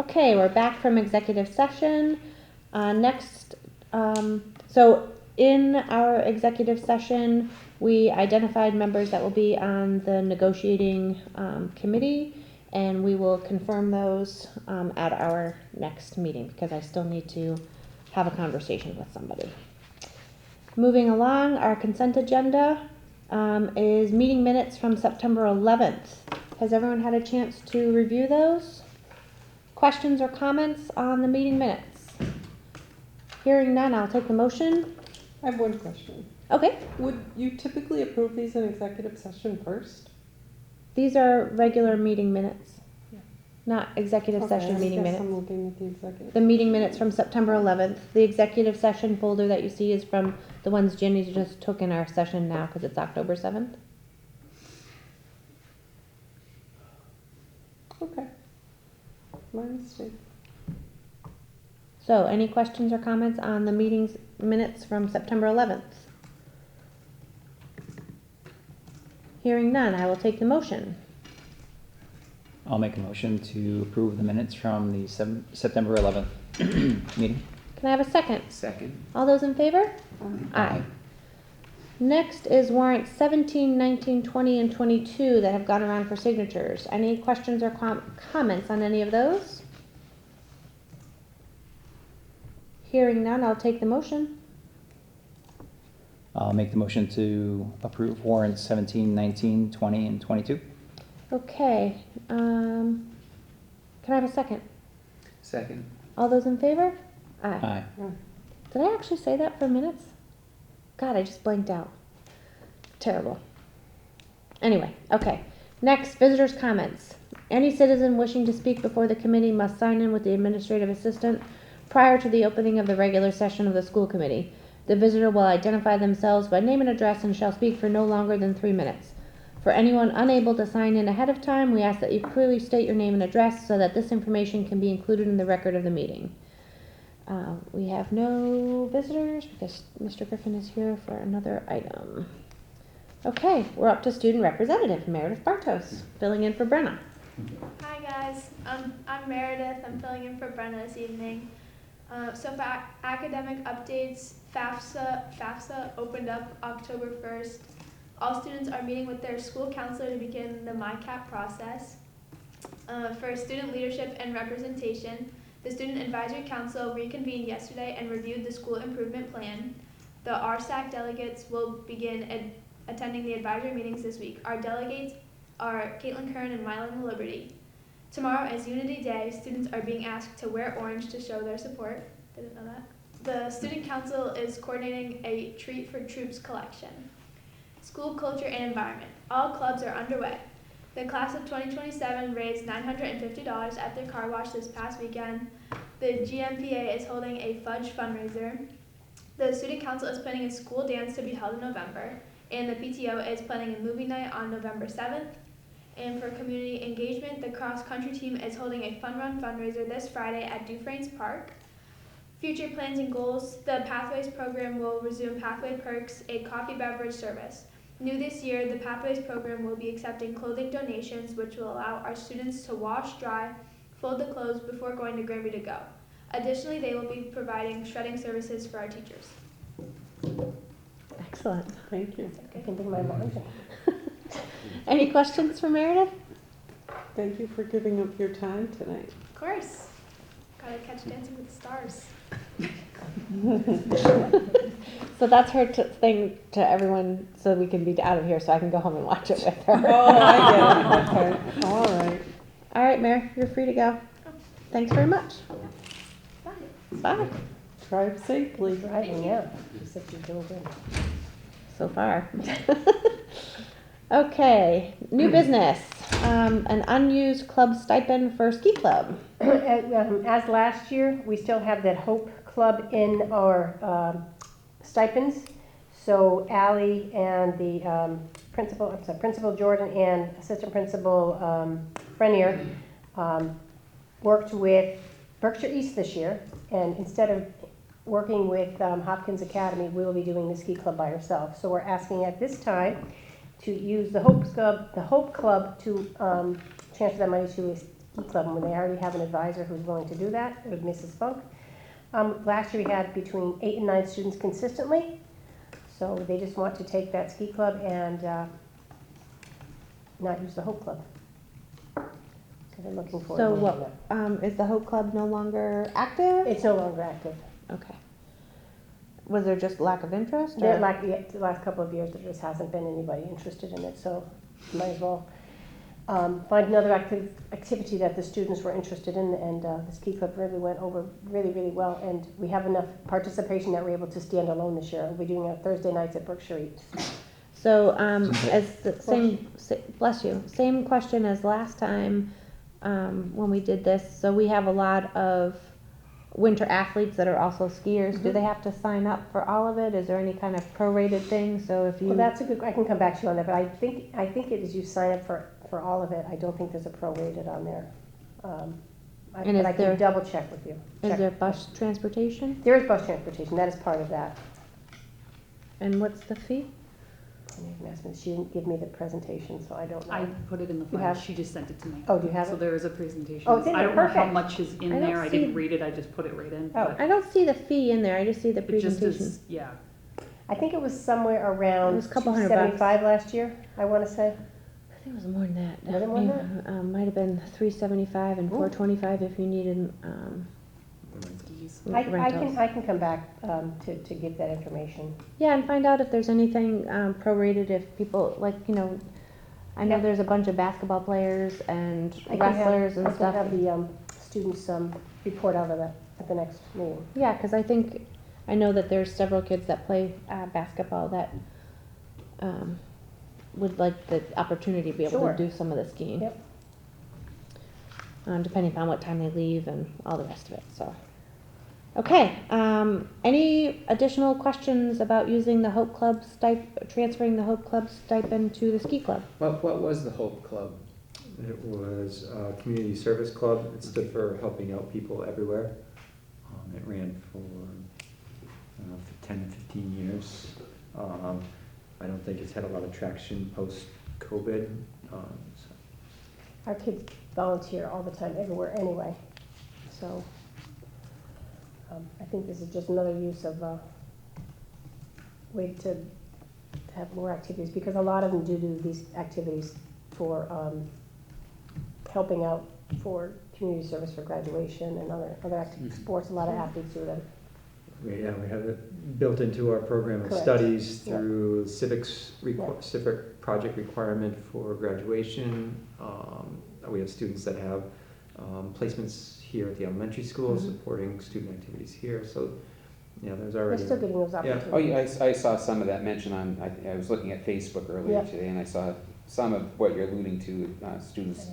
Okay, we're back from executive session. Next, so in our executive session, we identified members that will be on the negotiating committee, and we will confirm those at our next meeting because I still need to have a conversation with somebody. Moving along, our consent agenda is meeting minutes from September 11th. Has everyone had a chance to review those? Questions or comments on the meeting minutes? Hearing none, I'll take the motion. I have one question. Okay. Would you typically approve these in executive session first? These are regular meeting minutes, not executive session I meeting guess minutes. I'm looking at the executive. The meeting minutes from September 11th. The executive session folder that you see is from the ones Jenny just took in our session now because it's October 7th. Okay. My mistake. So, any questions or comments on the meeting's minutes from September 11th? Hearing none, I will take the motion. I'll make a motion to approve the minutes from the September 11th meeting. Can I have a second? Second. All those in favor? Aye. Next is warrants 17, 19, 20, and 22 that have gone around for signatures. Any questions or comments on any of those? Hearing none, I'll take the motion. I'll make the motion to approve warrants 17, 19, 20, and 22. Okay. Can I have a second? Second. All those in favor? Aye. Did I actually say that for minutes? God, I just blanked out. Terrible. Anyway, okay. Next, visitors' comments. Any citizen wishing to speak before the committee must sign in with the administrative assistant prior to the opening of the regular session of the school committee. The visitor will identify themselves by name and address and shall speak for no longer than 3 minutes. For anyone unable to sign in ahead of time, we ask that you clearly state your name and address so that this information can be included in the record of the meeting. We have no visitors because Mr. Griffin is here for another item. Okay, we're up to student representative, Meredith Bartos, filling in for Brenna. Hi guys, I'm Meredith. I'm filling in for Brenna this evening. So for academic updates, FAFSA opened up October 1st. All students are meeting with their school counselor to begin the MyCap process. For student leadership and representation, the Student Advisory Council reconvened yesterday and reviewed the school improvement plan. The RSAC delegates will begin attending the advisory meetings this week. Our delegates are Caitlin Kern and Mylan Liberty. Tomorrow is Unity Day. Students are being asked to wear orange to show their support. Didn't know that. The Student Council is coordinating a Treat for Troops collection. School culture and environment. All clubs are underway. The class of 2027 raised $950 at their car wash this past weekend. The GMPA is holding a fudge fundraiser. The Student Council is planning a school dance to be held in November. And the PTO is planning a movie night on November 7th. And for community engagement, the cross-country team is holding a fun run fundraiser this Friday at Dufresne's Park. Future plans and goals, the Pathways program will resume Pathway Perks, a coffee beverage service. New this year, the Pathways program will be accepting clothing donations, which will allow our students to wash, dry, fold the clothes before going to Granby to go. Additionally, they will be providing shredding services for our teachers. Excellent. Thank you. I can do my laundry. Any questions for Meredith? Thank you for giving up your time tonight. Of course. Gotta catch Dancing with the Stars. So that's her thing to everyone so we can be out of here so I can go home and watch it with her. Oh, I get it. Okay. All right. All right, Mary, you're free to go. Thanks very much. Bye. Bye. Drive safely. Driving, yeah. She said she's doing good. So far. Okay, new business. An unused club stipend for ski club. As last year, we still have that Hope Club in our stipends. So Allie and the Principal Jordan and Assistant Principal Frenier worked with Berkshire East this year, and instead of working with Hopkins Academy, we will be doing the ski club by ourselves. So we're asking at this time to use the Hope Club to transfer that money to ski club, and when they already have an advisor who's willing to do that, it was Mrs. Funk. Last year we had between 8 and 9 students consistently, so they just want to take that ski club and not use the Hope Club. So they're looking forward So to what, that. is the Hope Club no longer active? It's no longer active. Okay. Was there just lack of interest? The Or? last couple of years, there just hasn't been anybody interested in it, so might as well find another activity that the students were interested in, and the ski club really went over really well, and we have enough participation that we're able to stand alone this year. We'll be doing it Thursday nights at Berkshire Eats. So, as the bless you, same question as last time, when we did this. So we have a lot of winter athletes that are also skiers. Do they have to sign up for all of it? Is there any kind of prorated thing? So if you. Well, that's a good, I can come back to you on that, but I think it is you sign up for all of it. I don't think there's a prorated on there. And is I there- can double check with you. Is there bus transportation? There is bus transportation, that is part of that. And what's the fee? She didn't give me the presentation, so I don't know. I put it in the You file, have- she just sent it to me. Oh, do you have So it? there is a presentation. Oh, it's in I there, don't know how perfect. much is in I don't there, I see- didn't read it, I just put it right in. Oh. but I don't see the fee in there. I just see the It just presentation. is, yeah. I think it was somewhere around It was a couple $100 bucks. $275 last year, I want to say. I think it was more than that. Was it more than that? Might have been $375 and Ooh. $425 if you needed Skis. rentals. I can come back to give that information. Yeah, and find out if there's anything prorated. If people I know Yeah. there's a bunch of basketball players and I can have- wrestlers and I can stuff. have the students report out of that at the next meeting. Yeah, because I know that there's several kids that play basketball that would like the opportunity to be able Sure. to do some of the skiing. Yep. Depending upon what time they leave and all the rest of it. So, okay. Any additional questions about using the Hope Club transferring the Hope Club stipend to the ski club? What was the Hope Club? It was a community service club. It stood for helping out people everywhere. It ran for 10, 15 years. I don't think it's had a lot of traction post-COVID. Our kids volunteer all the time, everywhere anyway. So I think this is just another use of way to have more activities, because a lot of them do these activities for helping out for community service for graduation and other sports. A lot of athletes do them. We have it built into our program of Correct. studies Yeah. through civic project requirement for graduation. We have students that have placements here at the elementary school, Mhm. supporting student activities here. So, there's We're already. still getting those Yeah. opportunities. Oh, yeah, I saw some of that mentioned on, I was looking at Facebook earlier Yeah. today, and I saw some of what you're alluding to, students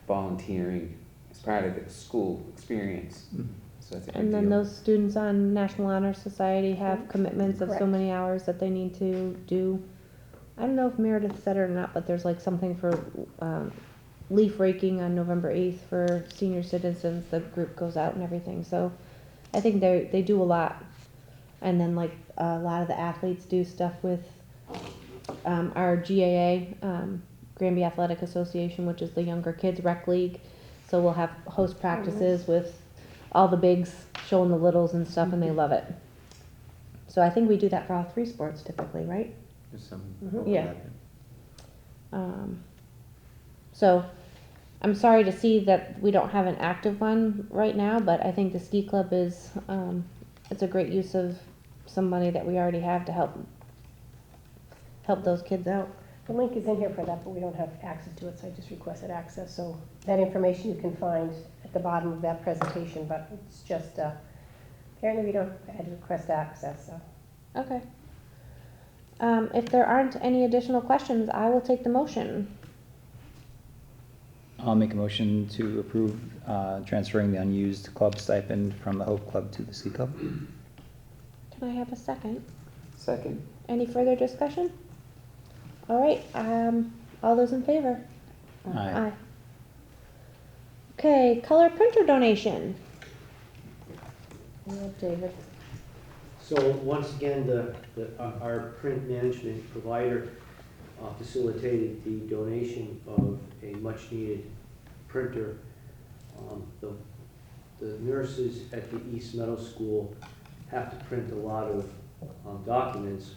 volunteering as part of the school experience. Mhm. So that's a good And then deal. those students on National Honor Society have commitments of so Correct. many hours that they need to do. I don't know if Meredith said it or not, but there's like something for leaf raking on November 8th for senior citizens. The group goes out and everything. So I think they do a lot. And then like a lot of the athletes do stuff with our GAA, Granby Athletic Association, which is the younger kids rec league. So we'll have host practices with all the bigs showing the littles and stuff, and they love it. So I think we do that for all 3 sports typically, right? There's some Mhm. Yeah. So I'm sorry to see that we don't have an active one right now, but I think the ski club is, it's a great use of some money that we already have to help those kids out. The link is in here for that, but we don't have access to it, so I just requested access. So that information you can find at the bottom of that presentation, but it's just, apparently we don't, I had to request access, so. Okay. If there aren't any additional questions, I will take the motion. I'll make a motion to approve transferring the unused club stipend from the Hope Club to the Ski Club. Can I have a second? Second. Any further discussion? All right, all those in favor? Aye. Okay, color printer donation. Yeah, David. So once again, our print management provider facilitated the donation of a much-needed printer The nurses at the East Meadow School have to print a lot of documents,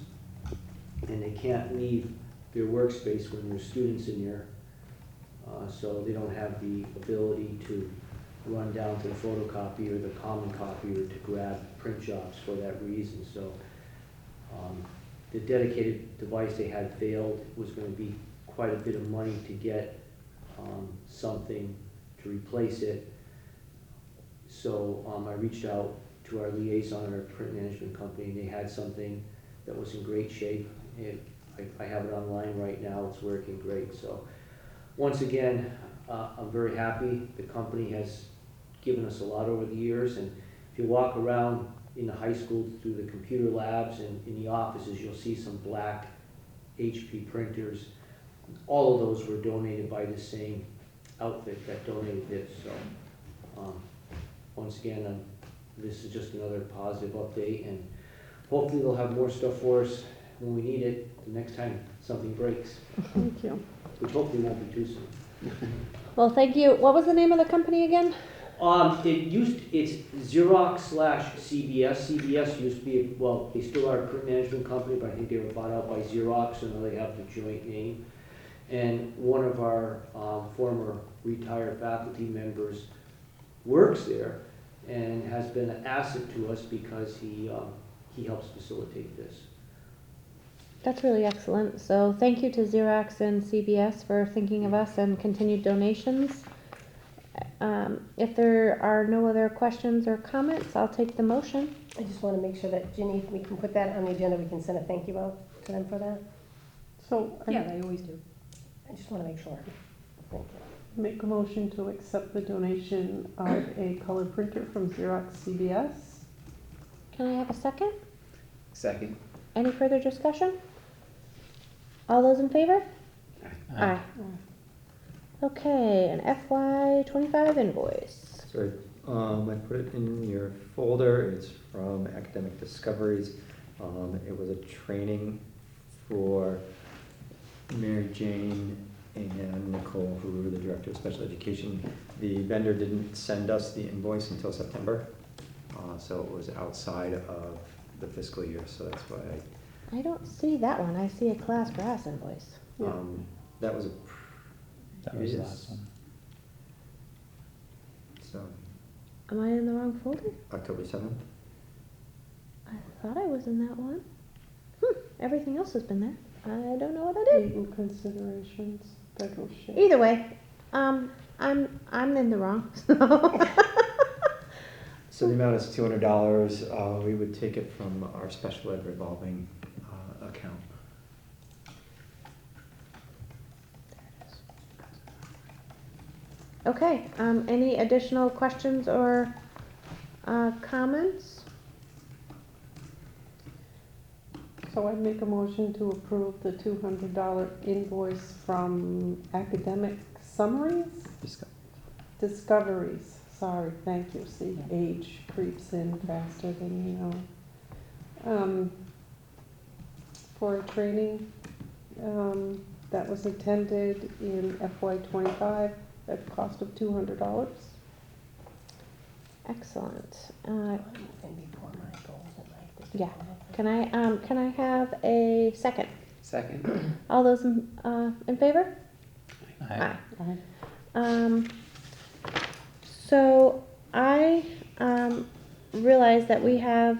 and they can't leave their workspace when there's students in there. So they don't have the ability to run down to the photocopier or the common copier to grab print jobs for that reason. So the dedicated device they had failed. It was going to be quite a bit of money to get something to replace it. So I reached out to our liaison at our print management company, and they had something that was in great shape. I have it online right now. It's working great. So once again, I'm very happy. The company has given us a lot over the years, and if you walk around in the high school through the computer labs and in the offices, you'll see some black HP printers. All of those were donated by the same outfit that donated this. So once again, this is just another positive update, and hopefully they'll have more stuff for us when we need it the next time something breaks, Thank you. which hopefully won't be too soon. Well, thank you. What was the name of the company again? It's Xerox/CBS. CBS used to be, well, they still are a print management company, but I think they were bought out by Xerox, and now they have the joint name. And one of our former retired faculty members works there and has been an asset to us because he helps facilitate this. That's really excellent. So thank you to Xerox and CBS for thinking of us and continued donations. If there are no other questions or comments, I'll take the motion. I just want to make sure that Ginny, we can put that on the agenda, we can send a thank you out to them for that. So Yeah, they always do. I just want to make sure. Thank you. make a motion to accept the donation of a color printer from Xerox CBS. Can I have a second? Second. Any further discussion? All those in favor? Aye. Okay, an FY25 invoice. So I put it in your folder. It's from Academic Discoveries. It was a training for Mary Jane and Nicole, who were the Director of Special Education. The vendor didn't send us the invoice until September, so it was outside of the fiscal year, so that's why I don't see that one. I see a class brass invoice. that was a That was the Yes. last one. so Am I in the wrong folder? October 7th. I thought I was in that one. Everything else has been there. I don't know what I did. Legal considerations, federal share. Either way, I'm in the wrong. So the amount is $200. We would take it from our special ed revolving account. Okay, any additional questions or comments? So I'd make a motion to approve the $200 invoice from Academic Summaries? Discoveries, sorry, thank you, see, age creeps in faster than you know. For a training that was attended in FY25 at a cost of $200. Excellent. And before my goals and like this. Yeah. Can I have a second? Second. All those in favor? Aye. So I realize that we have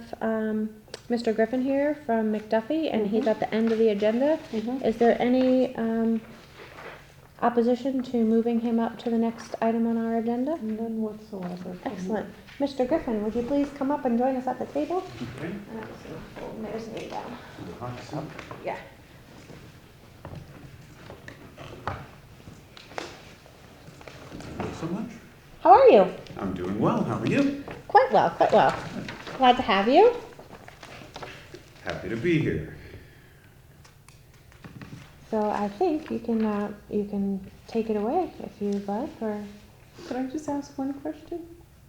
Mr. Griffin here from McDuffie, and he's at the end of the agenda. Is there any opposition to moving him up to the next item on our agenda? None whatsoever. Excellent. Mr. Griffin, would you please come up and join us at the table? Okay. There's me down. Awesome. Yeah. Thank you so much. How are you? I'm doing well. How are you? Quite well, quite well. Glad to have you. Happy to be here. So I think you can take it away if you'd like, or Could I just ask one question?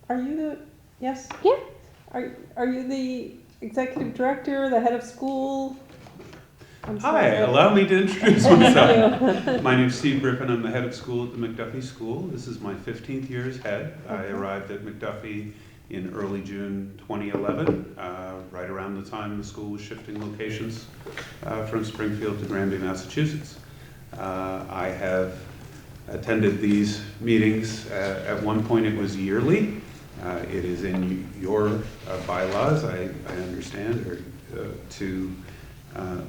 Are you the, yes? yeah. Are you the executive director, the head of school? I'm Hi, sorry. allow me to introduce myself. My name's Steve Griffin. I'm the head of school at the McDuffie School. This is my 15th year as head. I arrived at McDuffie in early June 2011, right around the time the school was shifting locations from Springfield to Granby, Massachusetts. I have attended these meetings. At one point it was yearly. It is in your bylaws, I understand, to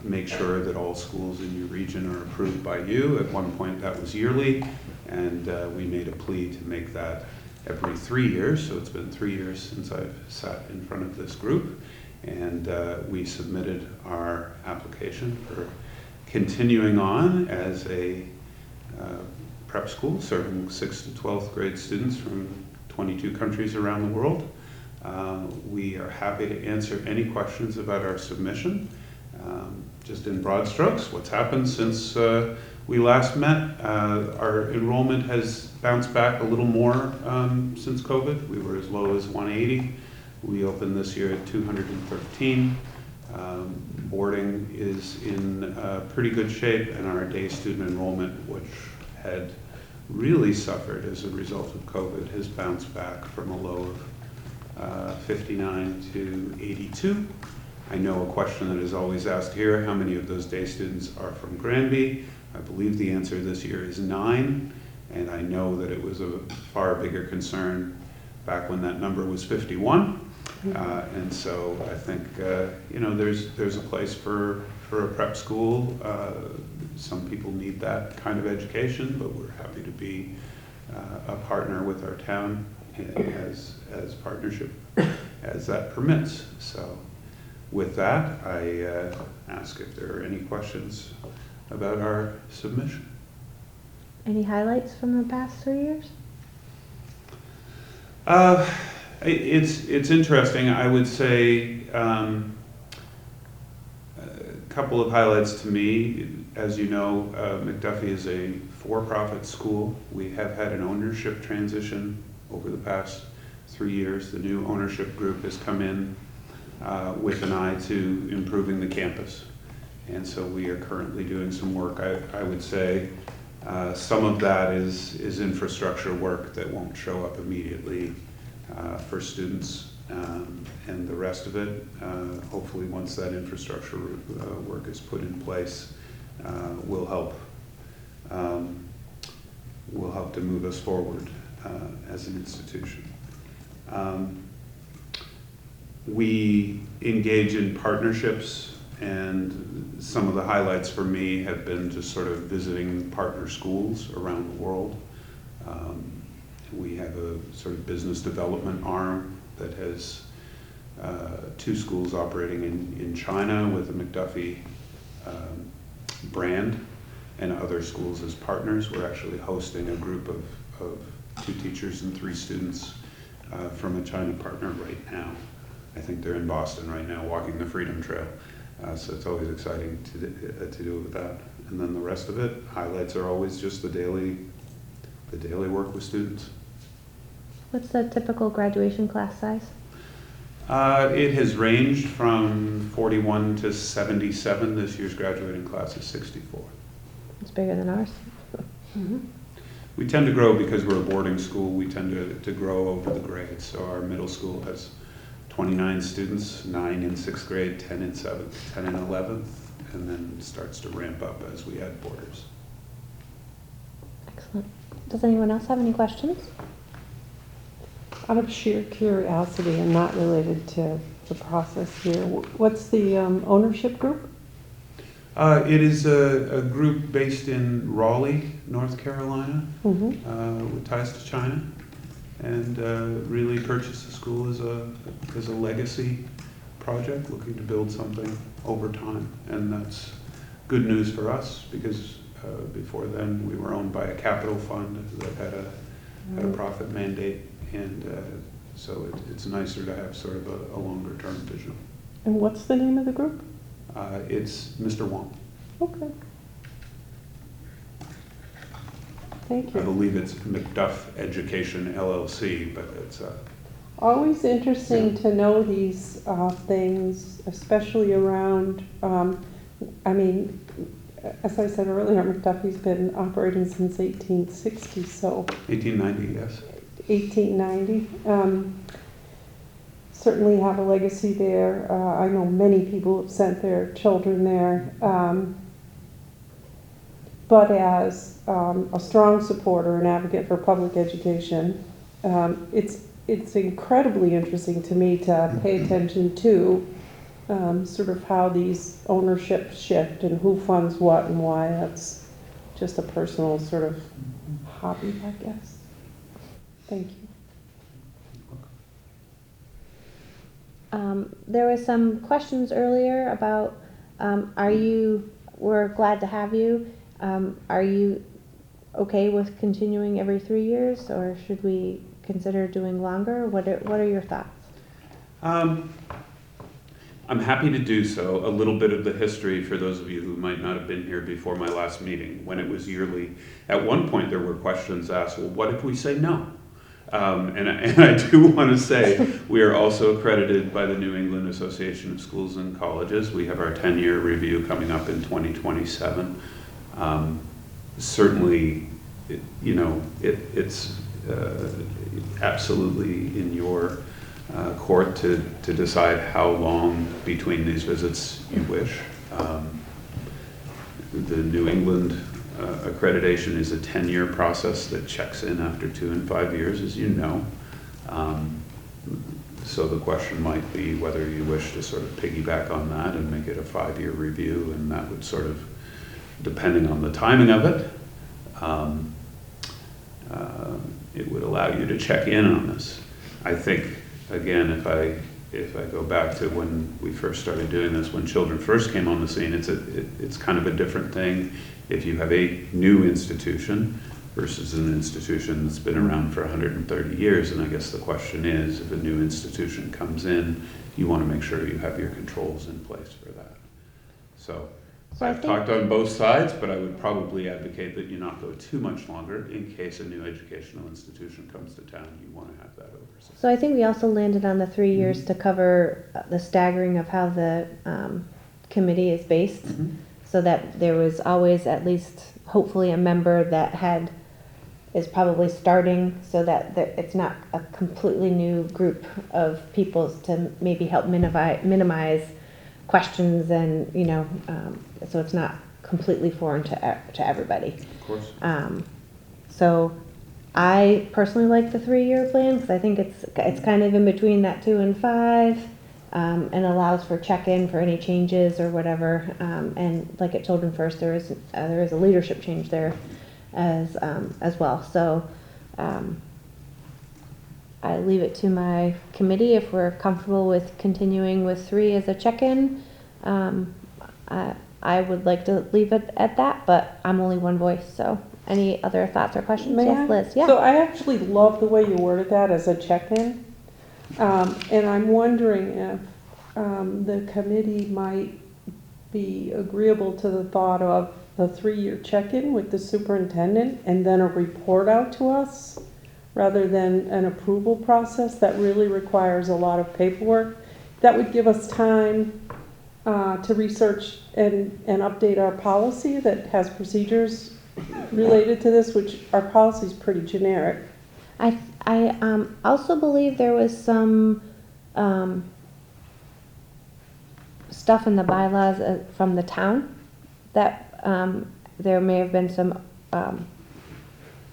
make sure that all schools in your region are approved by you. At one point that was yearly, and we made a plea to make that every 3 years. So it's been 3 years since I've sat in front of this group, and we submitted our application for continuing on as a prep school serving 6th to 12th grade students from 22 countries around the world. We are happy to answer any questions about our submission. Just in broad strokes, what's happened since we last met. Our enrollment has bounced back a little more since COVID. We were as low as 180. We opened this year at 213. Boarding is in pretty good shape, and our day student enrollment, which had really suffered as a result of COVID, has bounced back from a low of 59 to 82. I know a question that is always asked here, how many of those day students are from Granby? I believe the answer this year is 9, and I know that it was a far bigger concern back when that number was 51. And so I think, you know, there's a place for a prep school. Some people need that kind of education, but we're happy to be a partner with our town as partnership as that permits. So with that, I ask if there are any questions about our submission. Any highlights from the past 3 years? It's interesting. I would say a couple of highlights to me. As you know, McDuffie is a for-profit school. We have had an ownership transition over the past 3 years. The new ownership group has come in with an eye to improving the campus. And so we are currently doing some work. I would say some of that is infrastructure work that won't show up immediately for students, and the rest of it, hopefully once that infrastructure work is put in place, will help to move us forward as an institution. We engage in partnerships, and some of the highlights for me have been just sort of visiting partner schools around the world. We have a sort of business development arm that has 2 schools operating in China with the McDuffie brand, and other schools as partners. We're actually hosting a group of 2 teachers and 3 students from a China partner right now. I think they're in Boston right now walking the Freedom Trail. So it's always exciting to do with that. And then the rest of it, highlights are always just the daily work with students. What's the typical graduation class size? It has ranged from 41 to 77. This year's graduating class is 64. It's bigger than ours. We tend to grow because we're a boarding school. We tend to grow over the grades. So our middle school has 29 students, 9 in 6th grade, 10 in 7th, 10 in 11th, and then starts to ramp up as we add boarders. Excellent. Does anyone else have any questions? Out of sheer curiosity and not related to the process here, what's the ownership group? It is a group based in Raleigh, North Carolina, with ties to China, and really purchased the school as a legacy project, looking to build something over time. And that's good news for us, because before then we were owned by a capital fund that had a profit mandate, and so it's nicer to have sort of a longer term vision. And what's the name of the group? It's Mr. Wong. Okay. Thank I you. believe it's McDuff Education LLC, but it's Always interesting to know these things, especially around I mean, as I said earlier, McDuffie's been operating since 1860, so 1890, yes. 1890. Certainly have a legacy there. I know many people have sent their children there. But as a strong supporter and advocate for public education, it's incredibly interesting to me to pay attention to sort of how these ownerships shift and who funds what and why. That's just a personal sort of hobby, I guess. Thank you. There was some questions earlier about, we're glad to have you. Are you okay with continuing every 3 years, or should we consider doing longer? What are your thoughts? I'm happy to do so. A little bit of the history for those of you who might not have been here before my last meeting, when it was yearly. At one point there were questions asked, well, what if we say no? And I do want to say we are also accredited by the New England Association of Schools and Colleges. We have our 10-year review coming up in 2027. Certainly, it's absolutely in your court to decide how long between these visits you wish. The New England accreditation is a 10-year process that checks in after 2 and 5 years, as you know. So the question might be whether you wish to sort of piggyback on that and make it a 5-year review, and that would sort of, depending on the timing of it, it would allow you to check in on this. I think, again, if I go back to when we first started doing this, when children first came on the scene, it's kind of a different thing if you have a new institution versus an institution that's been around for 130 years. And I guess the question is, if a new institution comes in, you want to make sure you have your controls in place for that. So I've talked on both sides, but I would probably advocate that you not go too much longer in case a new educational institution comes to town. You want to have that oversight. So I think we also landed on the 3 years to cover the staggering of how the committee is based, so that there was always at least hopefully a member that is probably starting, so that it's not a completely new group of people to maybe help minimize questions, and so it's not completely foreign to everybody. Of course. So I personally like the 3-year plan because I think it's kind of in between that 2 and 5, and allows for check-in for any changes or whatever. And like at Children First, there is a leadership change there as well. So I leave it to my committee if we're comfortable with continuing with 3 as a check-in. I would like to leave it at that, but I'm only one voice. So any other thoughts or questions? May Yes, I? Liz. Yeah. So I actually love the way you worded that as a check-in. And I'm wondering if the committee might be agreeable to the thought of a 3-year check-in with the superintendent and then a report out to us, rather than an approval process that really requires a lot of paperwork. That would give us time to research and update our policy that has procedures related to this, which our policy is pretty generic. I also believe there was some stuff in the bylaws from the town that there may have been some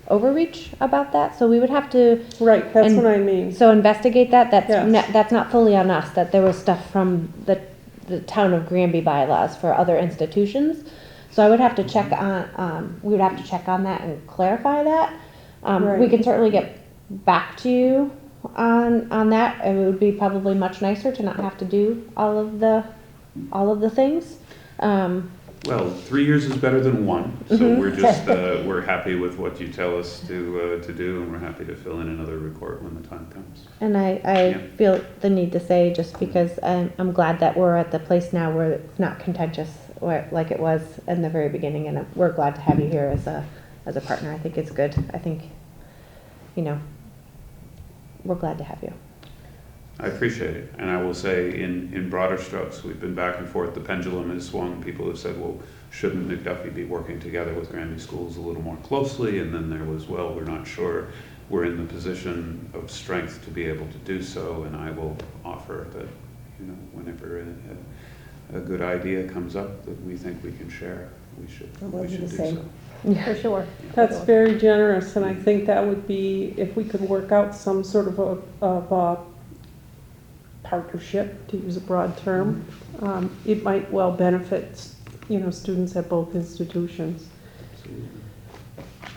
overreach about that. So we would have to Right, that's what I mean. So investigate that. That's Yes. that's not fully on us. That there was stuff from the town of Granby bylaws for other institutions. So I would have to check on. We would have to check on that and clarify that. Right. We can certainly get back to you on that. It would be probably much nicer to not have to do all of the things. Well, 3 years is better than 1, so we're just we're happy with what you tell us to do, and we're happy to fill in another report when the time comes. And I feel the need to say, just because I'm glad that we're at the place now where it's not contentious like it was in the very beginning, and we're glad to have you here as a partner. I think it's good. I think, we're glad to have you. I appreciate it, and I will say in broader strokes, we've been back and forth, the pendulum has swung, people have said, well, shouldn't McDuffie be working together with Granby schools a little more closely, and then there was, well, we're not sure we're in the position of strength to be able to do so, and I will offer that, whenever a good idea comes up that we think we can share, we should We'll do do the same. so. For sure. That's very generous, and I think that would be, if we could work out some sort of a partnership, to use a broad term, it might well benefit, students at both institutions.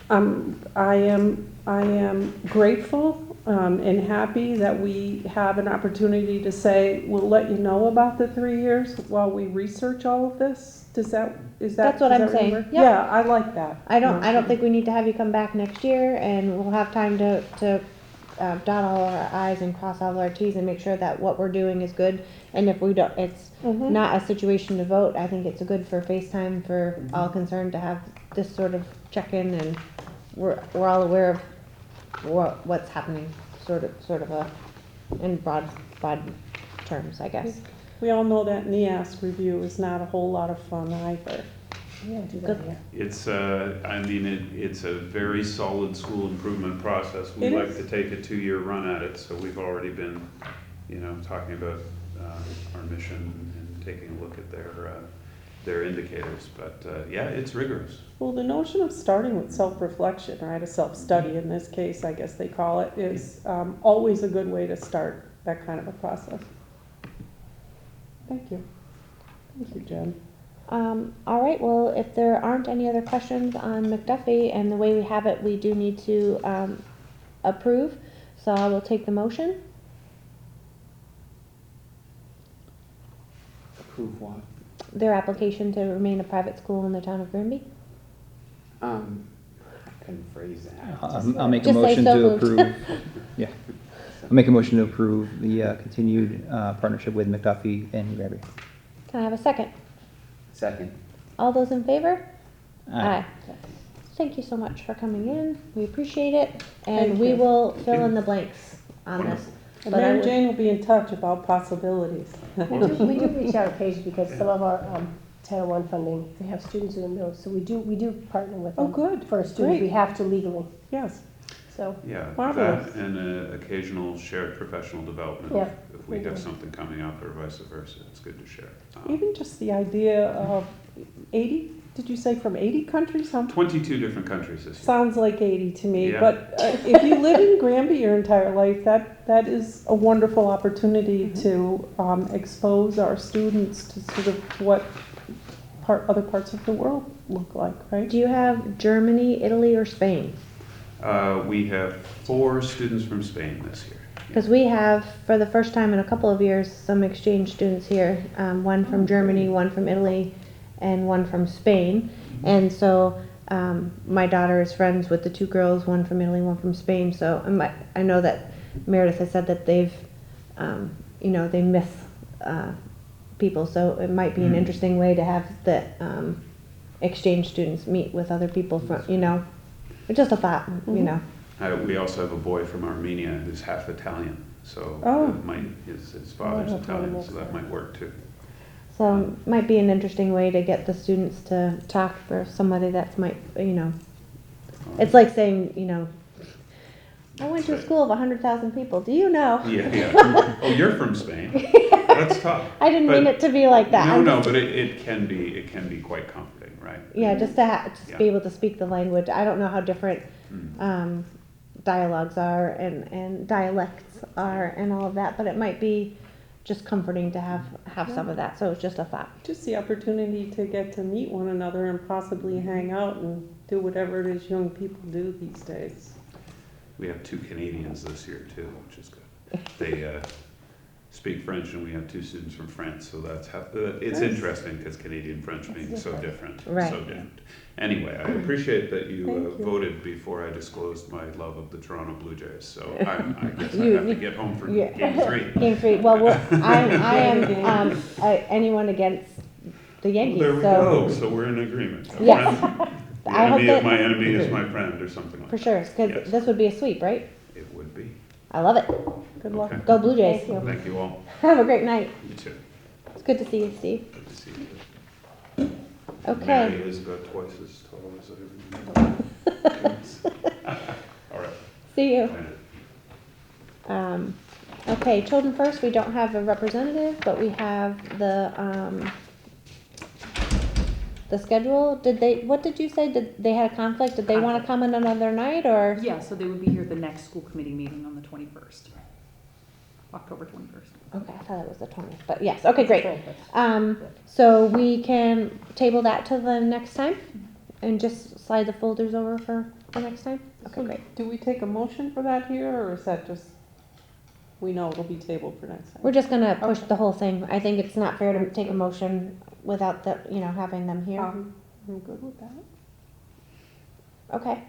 I am grateful and happy that we have an opportunity to say, we'll let you know about the 3 years while we research all of this. Is that? That's what does I'm that saying. work? Yep. Yeah, I like that. I don't think we need to have you come back next year, and we'll have time to dot all our i's and cross all our t's and make sure that what we're doing is good. And if we don't, it's Mhm. not a situation to vote. I think it's a good for FaceTime for all concerned to have this sort of check-in, and we're all aware of what's happening, sort of in broad terms, I guess. We all know that NEASC review is not a whole lot of fun either. Yeah, do that, yeah. It's, it's a very solid school improvement process. We It like is. to take a 2-year run at it, so we've already been, talking about our mission and taking a look at their indicators. But yeah, it's rigorous. Well, the notion of starting with self-reflection, right, a self-study in this case, I guess they call it, is always a good way to start that kind of a process. Thank you. Thank you, Jen. All right, well, if there aren't any other questions on McDuffie and the way we have it, we do need to approve. So I will take the motion. Approve what? Their application to remain a private school in the town of Granby. I couldn't phrase that. I'll make a Just say motion so to moved. approve. Yeah. I'll make a motion to approve the continued partnership with McDuffie and Granby. Can I have a second? Second. All those in favor? Aye. Thank you so much for coming in. We appreciate it. And Thank we you. will fill in the blanks on this. And But I Mary would- Jane will be in touch about possibilities. We do reach out occasionally because some of our Title I funding, they have students in the middle, so we do partner with them. Oh, good. For a student, we Great. have to legally, Yes. so. Yeah, Marvelous. that and occasional shared professional development. Yeah. If we have Mhm. something coming up or vice versa, it's good to share. Even just the idea of 80, did you say from 80 countries? 22 different countries this year. Sounds like 80 to me, Yeah. but if you live in Granby your entire life, that is a wonderful opportunity to expose our students to sort of what other parts of the world look like, right? Do you have Germany, Italy, or Spain? We have 4 students from Spain this year. Because we have, for the first time in a couple of years, some exchange students here. One from Germany, one from Italy, and one from Spain. And so my daughter is friends with the 2 girls, one from Italy, one from Spain. So I know that Meredith has said that they've, they miss people. So it might be an interesting way to have the exchange students meet with other people from, it's just a thought, We also have a boy from Armenia who's half Italian, so Oh. his father's Oh, that's Italian, wonderful. so that might work too. So it might be an interesting way to get the students to talk for somebody that's it's like saying, I went to a school of 100,000 people. Do you know? Yeah. Oh, you're from Spain. That's tough. I didn't mean But- it to be like that. No, but it can be quite comforting, right? Yeah, just to just be Yeah. able to speak the language. I don't know how different Mm. dialogues are and dialects are and all of that, but it might be just comforting to have some of that. So it's just a thought. Just the opportunity to get to meet one another and possibly hang out and do whatever it is young people do these days. We have 2 Canadians this year too, which is good. They speak French, and we have 2 students from France, so it's Nice. interesting because Canadian French being so different. Right. So different. Anyway, I appreciate that you Thank you. voted before I disclosed my love of the Toronto Blue Jays. So I guess I You- have to get home for yeah. game 3. Game 3. Well, I am anyone against the Yankees. There we so go. So we're in agreement. A Yes. friend- The I hope enemy of that- my enemy is my friend, or something like for that. sure, because Yes. this would be a sweep, right? It would be. I love it. Good luck. Okay. Go Blue Jays. Thank you. Thank you all. Have a great night. You too. It's good to see you, Steve. Good to see you. Okay. Mary is about twice as tall as I am. All right. See you. Okay, children first, we don't have a representative, but we have the schedule. What did you say? Did they had a conflict? Did they want to come in another night or? Yeah, so they would be here at the next school committee meeting on the 21st, October 21st. Okay, I thought it was the 20th, but yes, okay, great. 21st. So we can table that till the next time and just slide the folders over for the next time? Okay, So great. do we take a motion for that here, or is that just, we know it'll be tabled for next time? We're just gonna push the whole thing. I think it's not fair to take a motion without the, having them here. I'm good with that. Okay.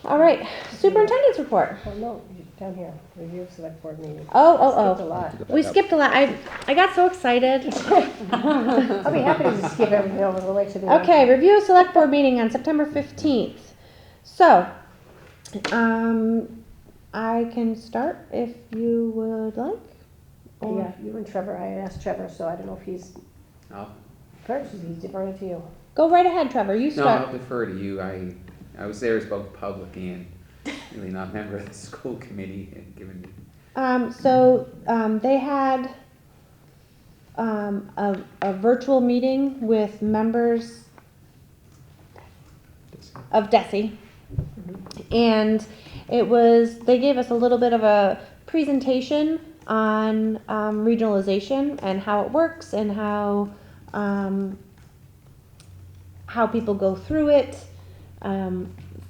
All right, superintendent's report. Oh, no, down here, review of select board meeting. Oh. Skipped a lot. We skipped a lot. I got so excited. I'll be happy to just skip everything over the way to the end. Okay, review of select board meeting on September 15th. So, I can start if you would like. Or- Yeah, you and Trevor, I asked Trevor, so I don't know if he's first, he's deferring to you. Go right ahead, Trevor. You No, I'll start. defer to you. I was there as both public and really not a member of the school committee and given. They had a virtual meeting with members of DESE. And they gave us a little bit of a presentation on regionalization and how it works and how people go through it,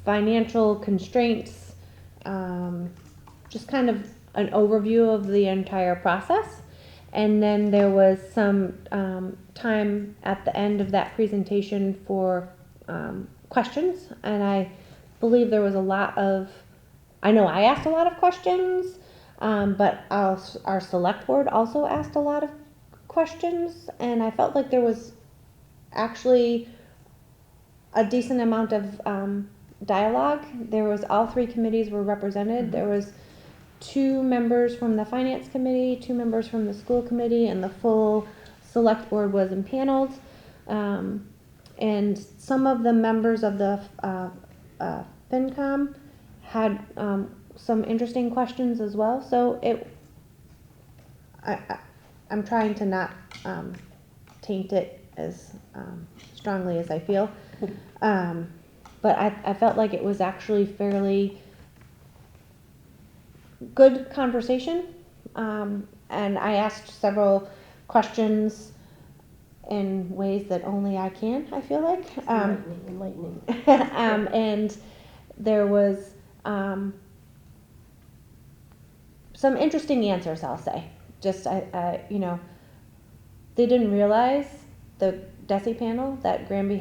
financial constraints, just kind of an overview of the entire process. And then there was some time at the end of that presentation for questions, and I believe there was I know I asked a lot of questions, but our select board also asked a lot of questions, and I felt like there was actually a decent amount of dialogue. There was, all three committees were represented. There was 2 members from the finance committee, 2 members from the school committee, and the full select board was impaneled. And some of the members of the FinCom had some interesting questions as well. So I'm trying to not taint it as strongly as I feel. But I felt like it was actually fairly good conversation. And I asked several questions in ways that only I can, I feel like. Enlightening. And there was some interesting answers, I'll say. Just, they didn't realize, the DESE panel, that Granby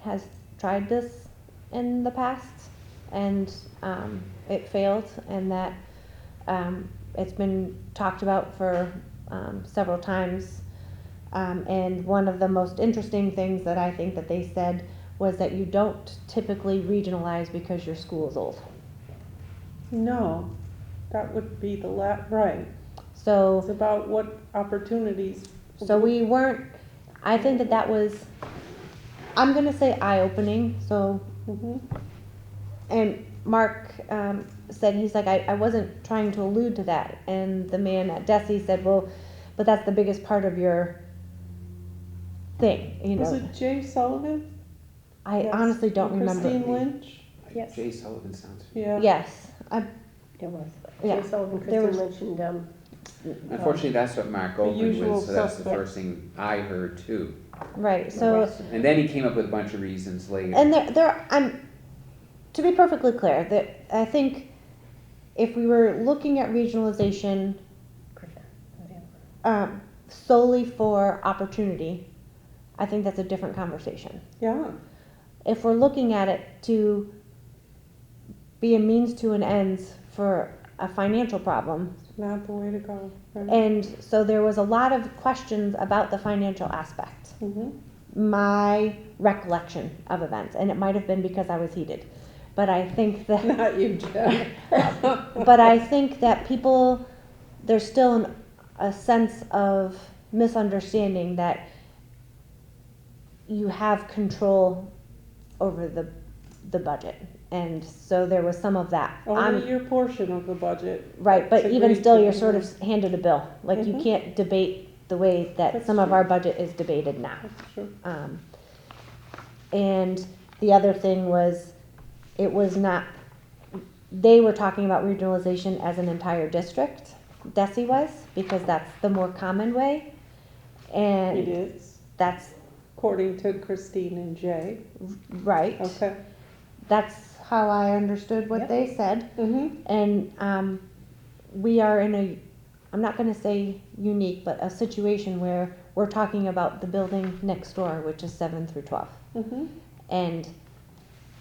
has tried this in the past, and it failed, and that it's been talked about for several times. And one of the most interesting things that I think that they said was that you don't typically regionalize because your school is old. No, that would be right. So, It's about what opportunities. we weren't, I think that was, I'm gonna say eye-opening, so, Mhm. and Mark said, he's like, I wasn't trying to allude to that, and the man at DESE said, well, but that's the biggest part of your thing, Was it Jay Sullivan? I Yes. honestly don't And remember. Christine Lynch? Yes. Jay Sullivan sounds. Yeah. Yes, It was. Yeah. Jay Sullivan, There Kristen was- Lynch, and, Unfortunately, that's what Mark opened usual with, so that's the suspects. first thing I heard too. right, so, And then he came up with a bunch of reasons later. and to be perfectly clear, that I think if we were looking at regionalization solely for opportunity, I think that's a different conversation. Yeah. If we're looking at it to be a means to an ends for a financial problem, Not the way to go. Right. and so there was a lot of questions about the financial aspect. Mhm. My recollection of events, and it might have been because I was heated. but I think that, Not you, Jen. but I think that people, there's still a sense of misunderstanding that you have control over the budget. And so there was some of that. Only your portion of the budget. Right, but It's even agreed still, to. you're sort of handed a bill. Like, you Mhm. can't debate the way that That's some of true. our budget is debated now. That's true. And the other thing was, it was not, they were talking about regionalization as an entire district, DESI was, because that's the more common way. It And is, that's according to Christine and Jay. right. Okay. That's how I understood what Yep. they said. Mm-hmm. And we are in a, I'm not gonna say unique, but a situation where we're talking about the building next door, which is 7 through 12. Mm-hmm. And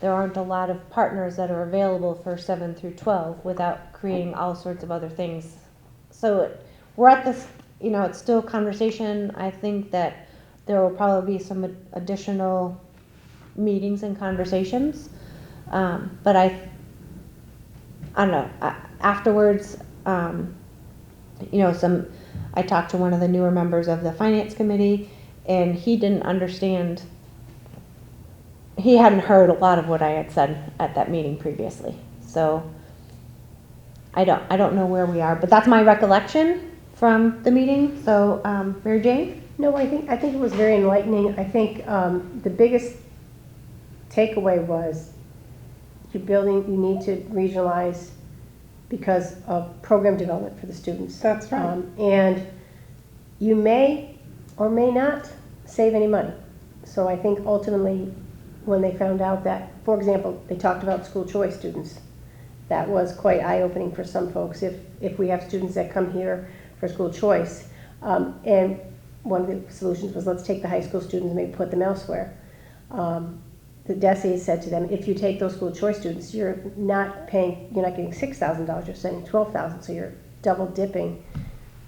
there aren't a lot of partners that are available for 7 through 12 without creating all sorts of other things. So we're at this, it's still conversation. I think that there will probably be some additional meetings and conversations. But I don't know, afterwards, I talked to one of the newer members of the finance committee, and he didn't understand, he hadn't heard a lot of what I had said at that meeting previously. So I don't know where we are, but that's my recollection from the meeting. So, Mary Jane? No, I think it was very enlightening. I think the biggest takeaway was you need to regionalize because of program development for the students. That's right. And you may or may not save any money. So I think ultimately, when they found out that, for example, they talked about school choice students, that was quite eye-opening for some folks. If we have students that come here for school choice, and one of the solutions was, let's take the high school students and maybe put them elsewhere. The DESE said to them, if you take those school choice students, you're not getting $6,000, you're sending $12,000, so you're double dipping,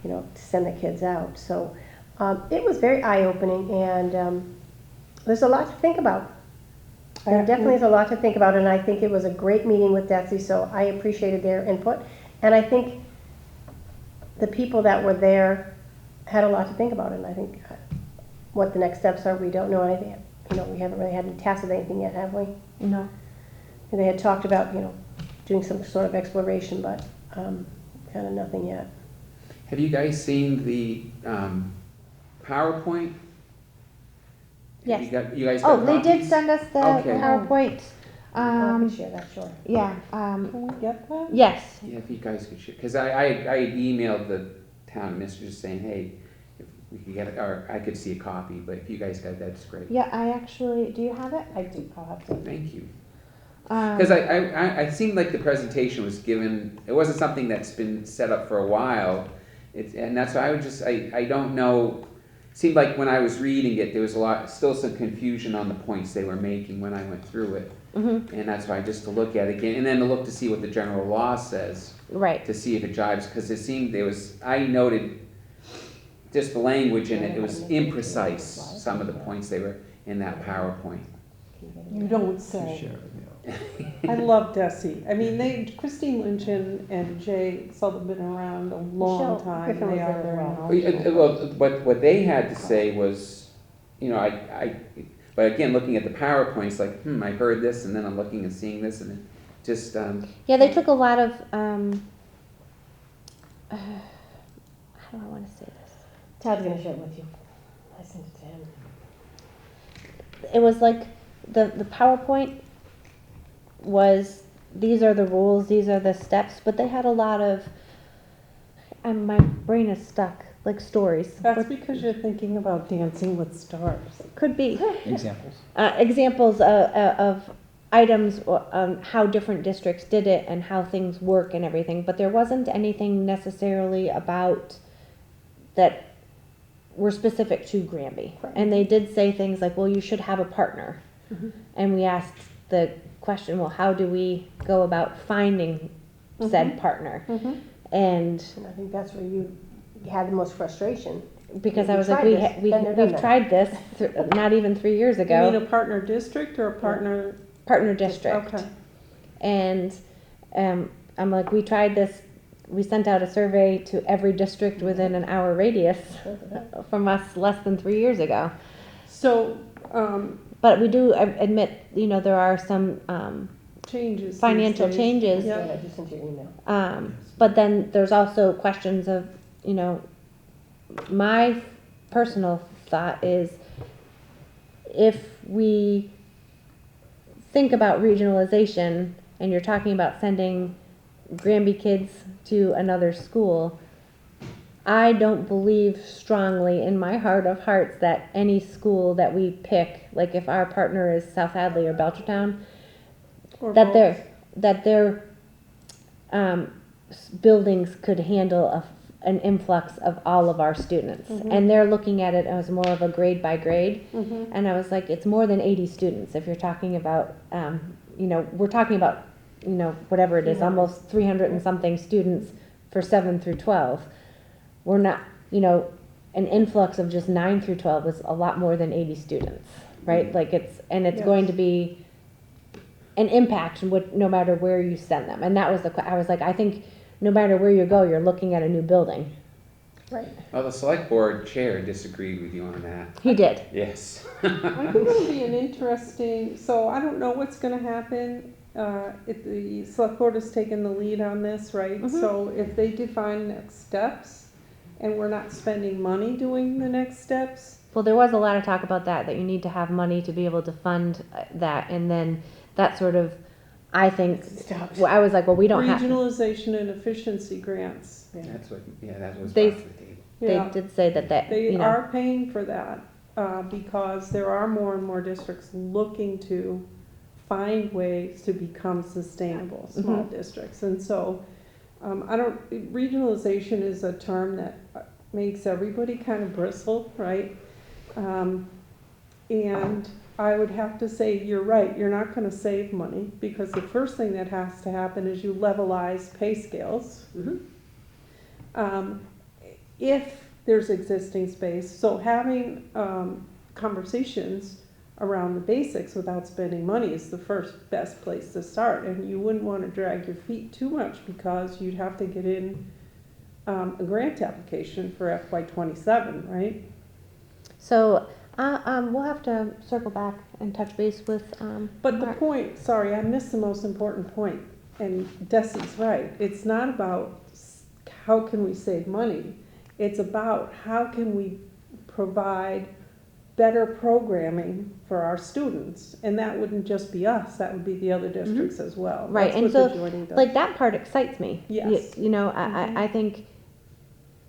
to send the kids out. So it was very eye-opening, and there's a lot to think about. There definitely is a lot to think about, and I think it was a great meeting with DESE, so I appreciated their input. And I think the people that were there had a lot to think about, and I think what the next steps are, we don't know anything. We haven't really had any tasks with anything yet, have we? No. And they had talked about, doing some sort of exploration, but kind of nothing yet. Have you guys seen the PowerPoint? Yes. You guys got They did copies? send us the Okay. PowerPoint. I can share that, sure. Yeah. Can we get that? Yes. Yeah, if you guys could share, because I emailed the town administrator saying, hey, if we could get it, or I could see a copy, but if you guys got that, that's great. Yeah, I actually, do you have it? I do, I'll have to. Thank you. Because I seemed like the presentation was given, it wasn't something that's been set up for a while. And that's why I don't know, it seemed like when I was reading it, there was still some confusion on the points they were making when I went through it. Mm-hmm. And that's why just to look at it again, and then to look to see what the general law says, Right. to see if it jives, because it seemed I noted just the language in it, it was imprecise, some of the points they were in that PowerPoint. You don't say. I love DESE. I mean, Christine Lynch and Jay Sullivan have been around a long Michelle time. Griffin was They are there as very well. knowledgeable. Well, what they had to say was, but again, looking at the PowerPoint, it's like, I heard this, and then I'm looking and seeing this, and it just, Yeah, they took a lot of, how do I want to say this? Todd's gonna share it with you. I sent it to him. It was like the PowerPoint was, these are the rules, these are the steps, but they had a lot of, and my brain is stuck, like stories. That's because you're thinking about Dancing with Stars. Could be. Examples. Examples of items on how different districts did it and how things work and everything, but there wasn't anything necessarily about that were specific to Granby. Right. And they did say things like, well, you should have a partner. Mm-hmm. And we asked the question, well, how do we go about finding said partner? Mm-hmm. And And I think that's where you had the most frustration. because We I was like, tried this, been there, done we've that. tried this not even 3 years You ago. mean a partner district or a partner? Partner district. Okay. And I'm like, we tried this, we sent out a survey to every district within an hour radius from us less than 3 years ago. So, But we do admit, there are some changes. financial these days. changes. Yeah. Yeah, just sent your email. But then there's also questions of, my personal thought is if we think about regionalization and you're talking about sending Granby kids to another school, I don't believe strongly in my heart of hearts that any school that we pick, like if our partner is South Hadley or Belchertown, Or that both. their buildings could handle an influx of all of our students. And they're looking at it as more of a grade by grade. And I was like, it's more than 80 students if you're talking about, we're talking about, whatever it is, almost 300 and something students for 7 through 12. We're not, an influx of just 9 through 12 is a lot more than 80 students, right? Like it's Yes. going to be an impact no matter where you send them. And that was I was like, I think no matter where you go, you're looking at a new building. Right. Well, the select board chair disagreed with you on that. He did. Yes. I think it'll be an interesting, so I don't know what's gonna happen. If the select board has taken the lead on this, right? So if they define next steps and we're not spending money doing the next steps, Well, there was a lot of talk about that you need to have money to be able to fund that. And then that sort of, I think, Stopped. well, I was like, well, we don't have, regionalization and efficiency grants, That's what was They- brought to the table. they yeah. did say that, They are paying for that, because there are more and more districts looking to find ways to become sustainable, small districts. And so, regionalization is a term that makes everybody kind of bristle, right? And I would have to say, you're right, you're not gonna save money, because the first thing that has to happen is you levelize pay scales. If there's existing space, so having conversations around the basics without spending money is the first best place to start. And you wouldn't want to drag your feet too much, because you'd have to get in a grant application for FY27, right? So, we'll have to circle back and touch base with, But the Mark. point, sorry, I missed the most important point, and Desi's right. It's not about how can we save money. It's about how can we provide better programming for our students. And that wouldn't just be us, that would be the other districts as well. Right, That's and what the so, joining does. like, that part excites me. Yes. I think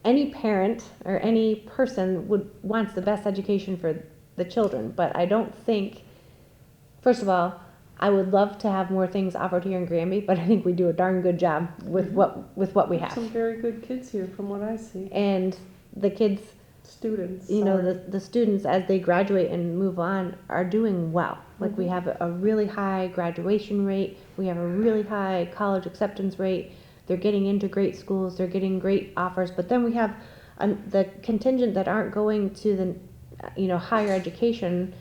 any parent or any person wants the best education for the children, but I don't think, first of all, I would love to have more things offered here in Granby, but I think we do a darn good job with what we have. Some very good kids here, from what I see. And the kids, Students. the students as they graduate and move on are doing well. Like we have a really high graduation rate, we have a really high college acceptance rate. They're getting into great schools, they're getting great offers, but then we have the contingent that aren't going to the higher education,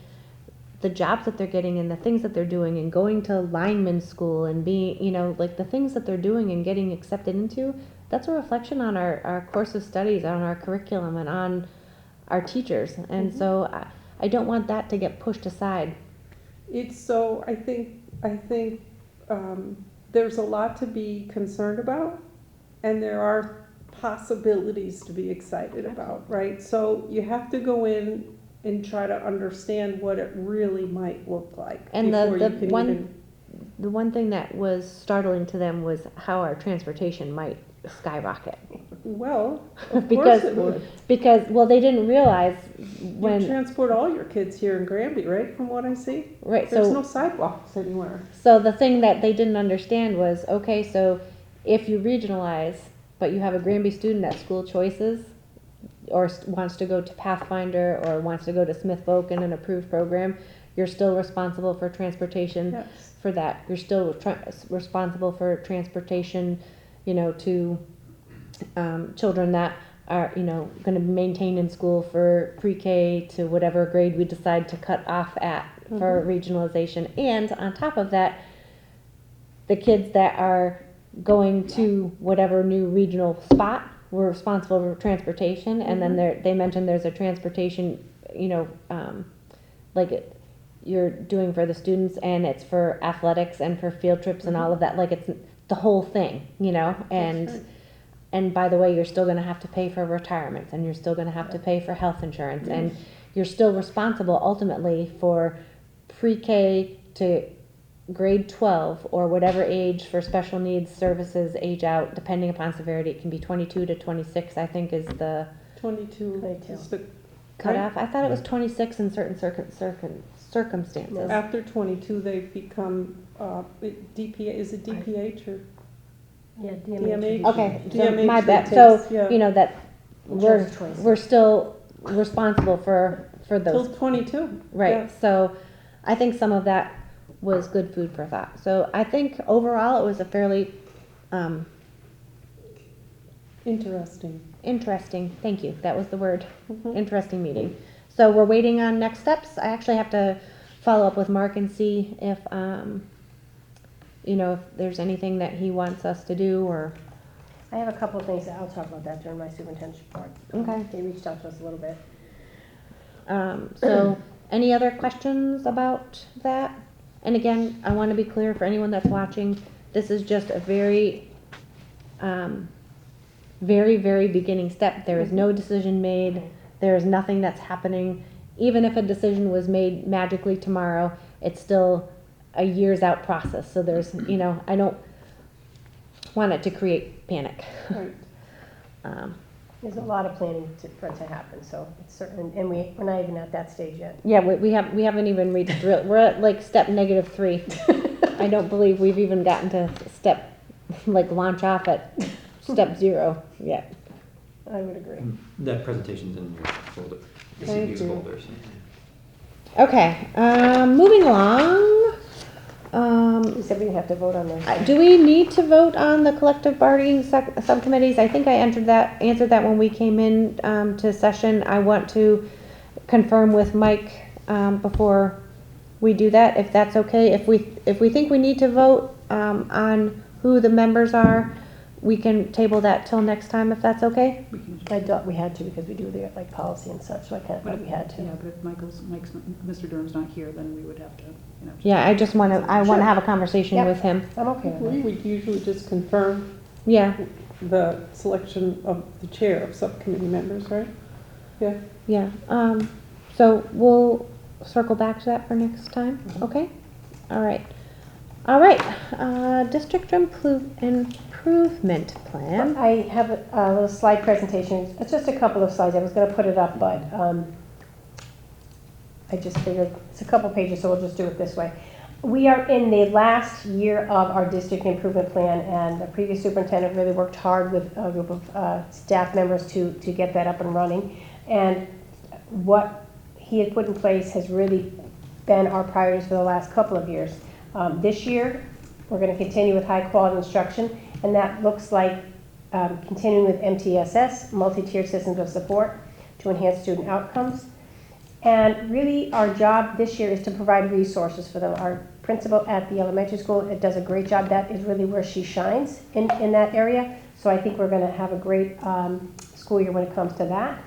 the jobs that they're getting and the things that they're doing and going to lineman school and being, like the things that they're doing and getting accepted into, that's a reflection on our course of studies, on our curriculum and on our teachers. And so I don't want that to get pushed aside. It's so, I think there's a lot to be concerned about, and there are possibilities to be excited about, right? So you have to go in and try to understand what it really might look like. And before the you can one even- the one thing that was startling to them was how our transportation might skyrocket. Well, of Because- course it would. Because, well, they didn't realize You when, transport all your kids here in Granby, right, from what I see? right, There's so, no sidewalks anywhere. so the thing that they didn't understand was, okay, so if you regionalize, but you have a Granby student at school choices, or wants to go to Pathfinder, or wants to go to Smith Voc in an approved program, you're still responsible for transportation Yes. for that. You're still responsible for transportation, to children that are, going to be maintained in school for pre-K to whatever grade we decide to cut off at for regionalization. And on top of that, the kids that are going to whatever new regional spot were responsible for transportation, and then they mentioned there's a transportation, like you're doing for the students, and it's for athletics and for field trips and all of that, like it's the whole thing, and right. and by the way, you're still gonna have to pay for retirements, and you're still gonna have to pay for health insurance, and you're still responsible ultimately for pre-K to grade 12 or whatever age for special needs services age out, depending upon severity. It can be 22 to 26, I think, is the 22 is the cutoff. I thought it was 26 in certain circumstances. After 22, they become DPA. Is it DPH or Yeah, DMH? Okay, so DMH my that bad. So, takes- yeah. That Which is 26. we're still responsible for Till those. 22. Right. Yeah. So I think some of that was good food for thought. So I think overall it was a fairly Interesting. interesting, thank you, that was the word, Mhm. interesting meeting. So we're waiting on next steps. I actually have to follow up with Mark and see if, if there's anything that he wants us to do or, I have a couple of things that I'll talk about that during my superintendent's report. Okay. They reached out to us a little bit. so any other questions about that? And again, I want to be clear for anyone that's watching, this is just a very, very, very beginning step. There is no decision made. There is nothing that's happening. Even if a decision was made magically tomorrow, it's still a years out process. So there's, I don't want it to create panic. Right. There's a lot of planning for it to happen, so it's certain, and we're not even at that stage yet. Yeah, we haven't even reached, we're at like step -3. I don't believe we've even gotten to step, launch off at step 0 yet. I would agree. That presentation's in your folder. Thank Use you. folders. Okay, moving along. You said we have to vote on those. Do we need to vote on the collective bargaining subcommittees? I think I answered that when we came in to session. I want to confirm with Mike before we do that, if that's okay. If we think we need to vote on who the members are, we can table that till next time, if that's okay. I thought we had to because we do the policy and such, so I kind of thought we had to. Yeah, but if Mr. Durham's not here, then we would have to, Yeah, I just want to have a conversation Yep. with him. I'm okay with We that. would usually just confirm Yeah, the selection of the chair of subcommittee members, right? Yeah. yeah. So we'll circle back to that for next time, okay? All right. District improvement plan. I have a little slide presentation. It's just a couple of slides. I was going to put it up, but I just figured it's a couple pages, so we'll just do it this way. We are in the last year of our district improvement plan, and the previous superintendent really worked hard with a group of staff members to get that up and running. And what he had put in place has really been our priorities for the last couple of years. This year, we're going to continue with high-quality instruction, and that looks like continuing with MTSS, multi-tiered systems of support, to enhance student outcomes. And really, our job this year is to provide resources for them. Our principal at the elementary school does a great job. That is really where she shines in that area. So I think we're going to have a great school year when it comes to that.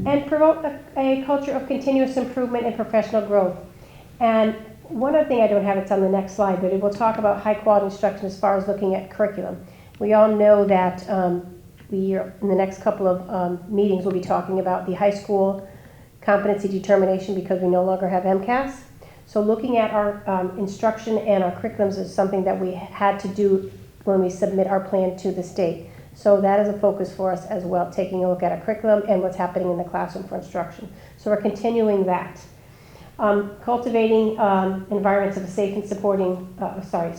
And promote a culture of continuous improvement and professional growth. And one other thing I don't have, it's on the next slide, but it will talk about high-quality instruction as far as looking at curriculum. We all know that in the next couple of meetings, we'll be talking about the high school competency determination because we no longer have MCAS. So looking at our instruction and our curriculums is something that we had to do when we submit our plan to the state. So that is a focus for us as well, taking a look at our curriculum and what's happening in the classroom for instruction. So we're continuing that. Cultivating environments of a safe and supportive and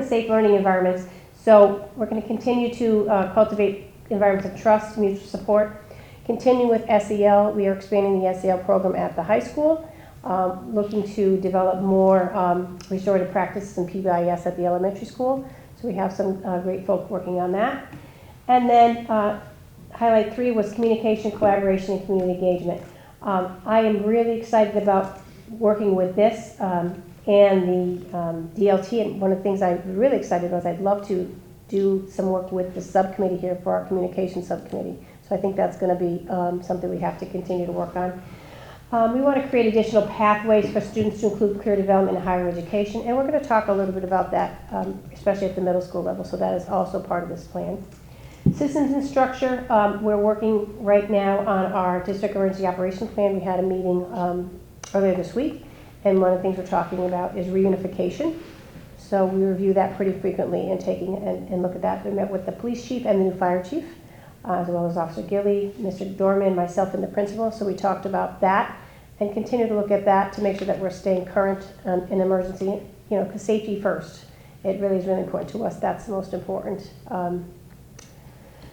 safe learning environments. So we're going to continue to cultivate environments of trust, mutual support. Continue with SEL. We are expanding the SEL program at the high school, looking to develop more restorative practices and PBIS at the elementary school. So we have some great folk working on that. And then highlight 3 was communication, collaboration, and community engagement. I am really excited about working with this and the DLT. And one of the things I'm really excited about is I'd love to do some work with the subcommittee here for our communication subcommittee. So I think that's going to be something we have to continue to work on. We want to create additional pathways for students to include career development in higher education, and we're going to talk a little bit about that, especially at the middle school level, so that is also part of this plan. Systems and structure, we're working right now on our district emergency operations plan. We had a meeting earlier this week, and one of the things we're talking about is reunification. So we review that pretty frequently and and look at that. We met with the police chief and the new fire chief, as well as Officer Gilly, Mr. Dorman, myself, and the principal. So we talked about that and continue to look at that to make sure that we're staying current in emergency, because safety first. It really is really important to us. That's the most important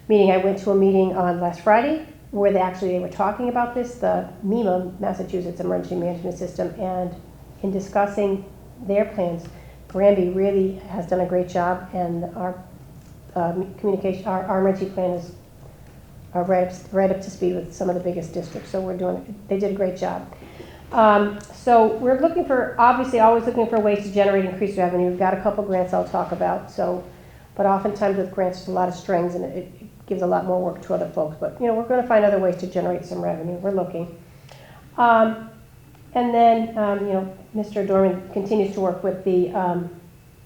meeting. I went to a meeting on last Friday where they were talking about this, the MEMA, Massachusetts Emergency Management System, and in discussing their plans, Granby really has done a great job, and our communication, our emergency plan is right up to speed with some of the biggest districts. So they did a great job. So we're looking for, obviously always looking for ways to generate increased revenue. We've got a couple grants I'll talk about. But oftentimes with grants, there's a lot of strings, and it gives a lot more work to other folks. But we're going to find other ways to generate some revenue. We're looking. And then, Mr. Dorman continues to work with the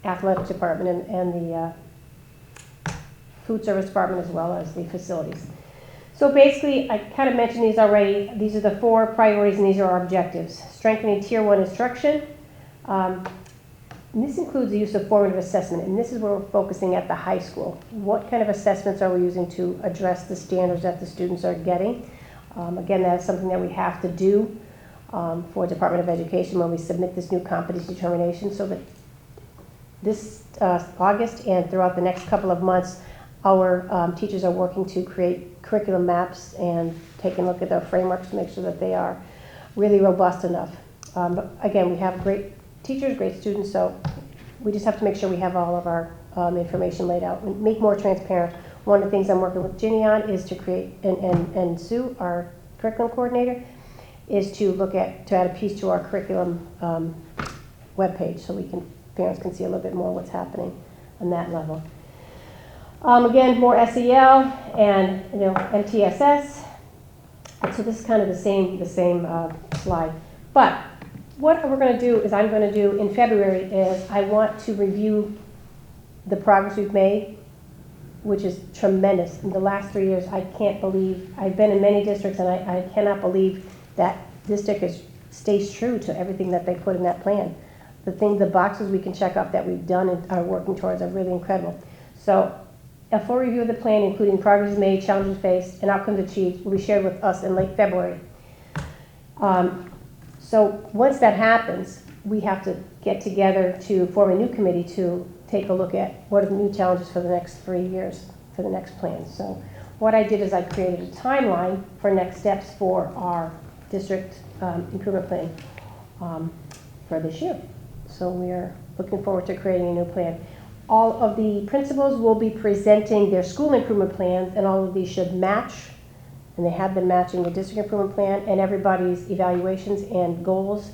athletics department and the food service department, as well as the facilities. So basically, I kind of mentioned these already. These are the 4 priorities, and these are our objectives. Strengthening Tier 1 instruction. And this includes the use of formative assessment, and this is where we're focusing at the high school. What kind of assessments are we using to address the standards that the students are getting? Again, that is something that we have to do for Department of Education when we submit this new competency determination, so that this August and throughout the next couple of months, our teachers are working to create curriculum maps and taking a look at their frameworks to make sure that they are really robust enough. But again, we have great teachers, great students, so we just have to make sure we have all of our information laid out and make more transparent. One of the things I'm working with Ginny on is to create, and Sue, our curriculum coordinator, is to add a piece to our curriculum webpage so parents can see a little bit more what's happening on that level. Again, more SEL and MTSS. So this is kind of the same slide. But what we're going to do is I'm going to do in February is I want to review the progress we've made, which is tremendous. In the last 3 years, I can't believe, I've been in many districts, and I cannot believe that district stays true to everything that they put in that plan. The boxes we can check off that we've done and are working towards are really incredible. So a full review of the plan, including progress made, challenges faced, and outcomes achieved, will be shared with us in late February. So once that happens, we have to get together to form a new committee to take a look at what are the new challenges for the next 3 years for the next plan. So what I did is I created a timeline for next steps for our district improvement plan for this year. So we are looking forward to creating a new plan. All of the principals will be presenting their school improvement plans, and all of these should match, and they have been matching the district improvement plan, and everybody's evaluations and goals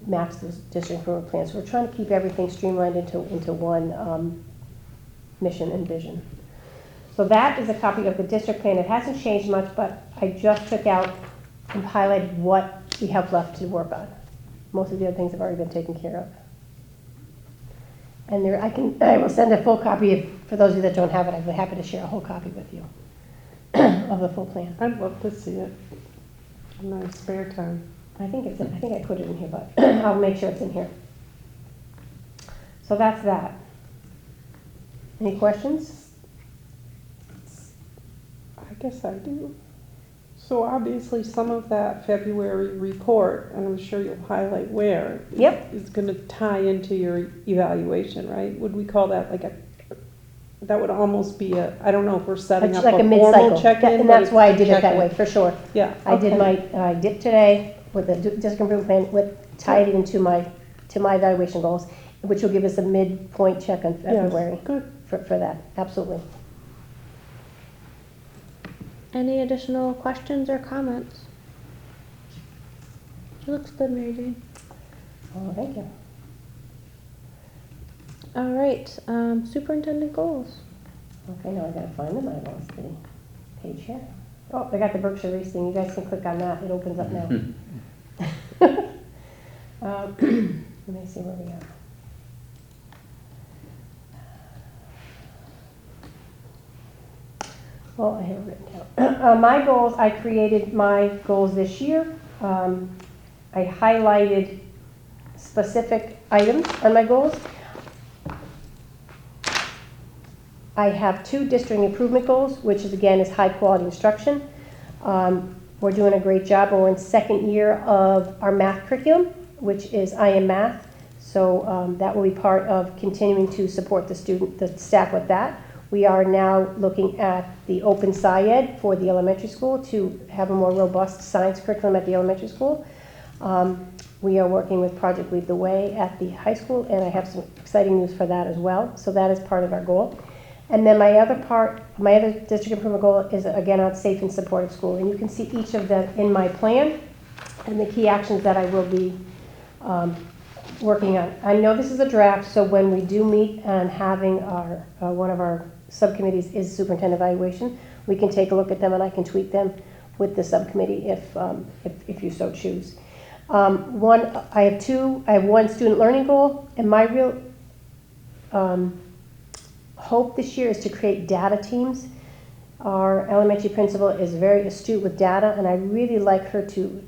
match the district improvement plan. So we're trying to keep everything streamlined into one mission and vision. So that is a copy of the district plan. It hasn't changed much, but I just took out and highlighted what we have left to work on. Most of the other things have already been taken care of. And I will send a full copy for those of you that don't have it. I'd be happy to share a whole copy with you of the full plan. I'd love to see it in my spare time. I think I put it in here, but I'll make sure it's in here. So that's that. Any questions? I guess I do. So obviously some of that February report, and I'm sure you'll highlight where, Yep. is going to tie into your evaluation, right? Would we call that that would almost be I don't know if we're setting up Like a a mid-cycle. formal check-in. And but that's it's why I a did it that check-in. way, for sure. Yeah. I did okay. my dip today with the district improvement plan, tied it into my evaluation goals, which will give us a midpoint check on February. Yes, good. For that, absolutely. Any additional questions or comments? It looks good, Mary Jane. Oh, thank you. All right, superintendent goals. Okay, now I gotta find them. I lost the page here. Oh, I got the Berkshire Reese thing. You guys can click on that. It opens up now. Let me see where we are. Well, I have it written down. My goals, I created my goals this year. I highlighted specific items on my goals. I have 2 district improvement goals, which is again is high quality instruction. We're doing a great job. We're in 2nd year of our math curriculum, which is I Am Math. So that will be part of continuing to support the staff with that. We are now looking at the Open SciEd for the elementary school to have a more robust science curriculum at the elementary school. We are working with Project Lead the Way at the high school, and I have some exciting news for that as well. So that is part of our goal. And then my other district improvement goal is again on safe and supportive school. And you can see each of them in my plan and the key actions that I will be working on. I know this is a draft, so when we do meet and having our one of our subcommittees is superintendent evaluation, we can take a look at them and I can tweak them with the subcommittee if you so choose. I have 1 student learning goal, and my real hope this year is to create data teams. Our elementary principal is very astute with data, and I really like her to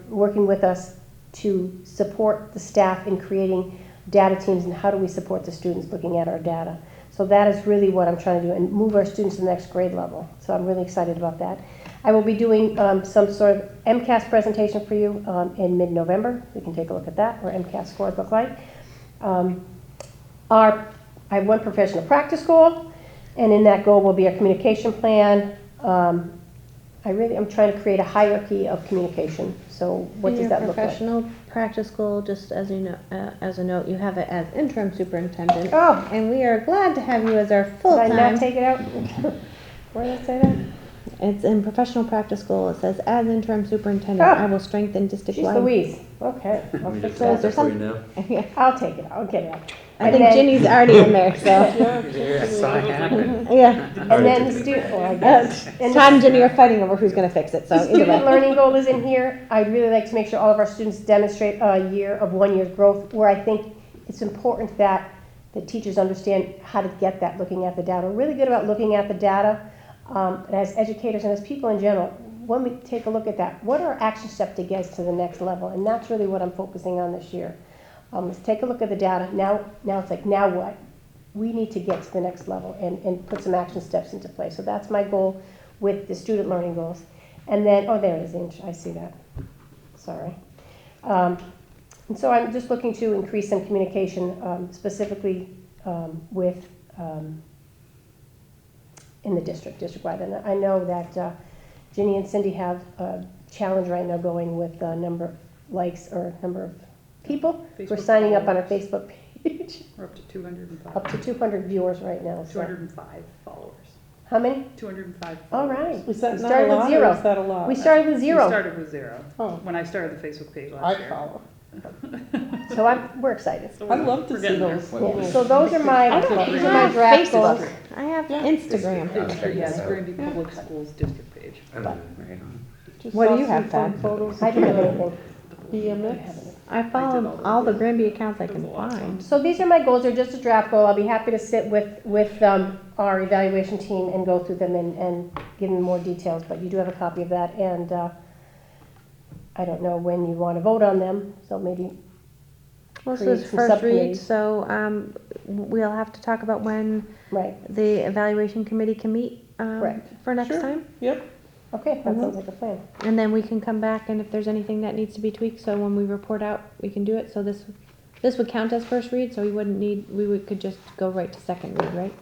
working with us to support the staff in creating data teams and how do we support the students looking at our data. So that is really what I'm trying to do and move our students to the next grade level. So I'm really excited about that. I will be doing some sort of MCAS presentation for you in mid-November. We can take a look at that, what MCAS scores look like. I have 1 professional practice goal, and in that goal will be a communication plan. I'm trying to create a hierarchy of communication. So what does that look like? Professional practice goal, just as you know, as a note, you have it as interim superintendent. Oh, And we are glad to have you as our did I full-time. not take it out? Where did it say that? It's in professional practice goal. It says, as interim superintendent, Oh. I will strengthen Jeez district-wide. Louise. Okay, I'll Let me fix just So add is that. there that for you now. Yeah. I'll take it. I'll get it out. I And think then- Ginny's already in there, so, Yeah, I saw it happen. yeah. And then the student, well, I guess. And Tom the and Ginny are fighting over who's gonna fix it, so either student way. learning goal is in here. I'd really like to make sure all of our students demonstrate a year of 1 year's growth, where I think it's important that the teachers understand how to get that, looking at the data. We're really good about looking at the data as educators and as people in general. When we take a look at that, what are our action steps to get us to the next level? And that's really what I'm focusing on this year. Let's take a look at the data. Now it's like, now what? We need to get to the next level and put some action steps into place. So that's my goal with the student learning goals. And then, oh, there it is, I see that. Sorry. And so I'm just looking to increase some communication, specifically with, in the district-wide. And I know that Ginny and Cindy have a challenge right now going with the number of likes or number of people who are Facebook signing up on our followers. Facebook page. We're up to 205. Up to 200 viewers right now. So. 205 followers. How many? 205 All followers. right. Is that We not started a with lot, or 0. is that a lot? We started with We 0. started with 0 Oh, when I started the Facebook page I last year. follow. So we're excited. So I'd love to we're see getting there. those. Yeah. So those are my, I don't these are my have draft goals. Facebook. I have Yeah. Instagram. Yeah, it's Granby Public Schools district page. Right on. Just What do saw you some have, fun Dad? Photos I of don't have the anything. BMX. I follow all the Granby accounts I can find. So these are my goals. They're just a draft goal. I'll be happy to sit with our evaluation team and go through them and give them more details. But you do have a copy of that, and I don't know when you want to vote on them. So maybe Well, this create is some first read, subcommittees. so we'll have to talk about when right. the evaluation committee can meet Correct. for next Sure. time. Yep. Okay, that sounds like a plan. And then we can come back, and if there's anything that needs to be tweaked, so when we report out, we can do it. So this would count as first read, so we could just go right to second read, right?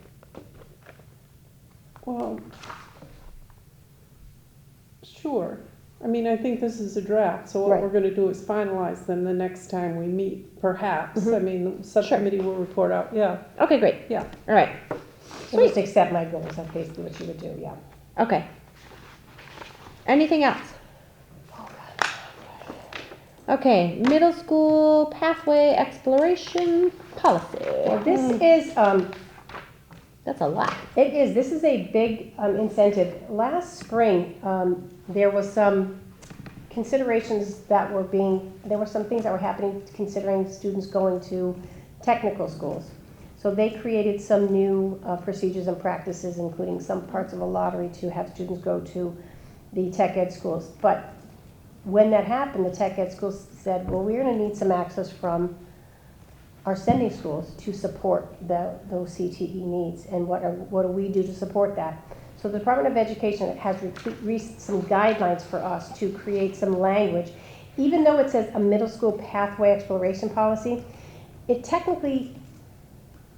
Well, sure. I mean, I think this is a draft, so what Right. we're gonna do is finalize them the next time we meet, perhaps. Mhm. I mean, the subcommittee will report out, yeah. Okay, great. Yeah. All right. So just accept my goals. That's basically what you would do. Yeah. Okay. Anything else? Okay, middle school pathway exploration policy. Well, this is, That's a lot. it is, this is a big incentive. Last spring, there was some considerations that were there were some things that were happening considering students going to technical schools. So they created some new procedures and practices, including some parts of a lottery to have students go to the tech ed schools. But when that happened, the tech ed schools said, well, we're going to need some access from our sending schools to support those CTE needs, and what do we do to support that? So the Department of Education has released some guidelines for us to create some language. Even though it says a middle school pathway exploration policy, it technically,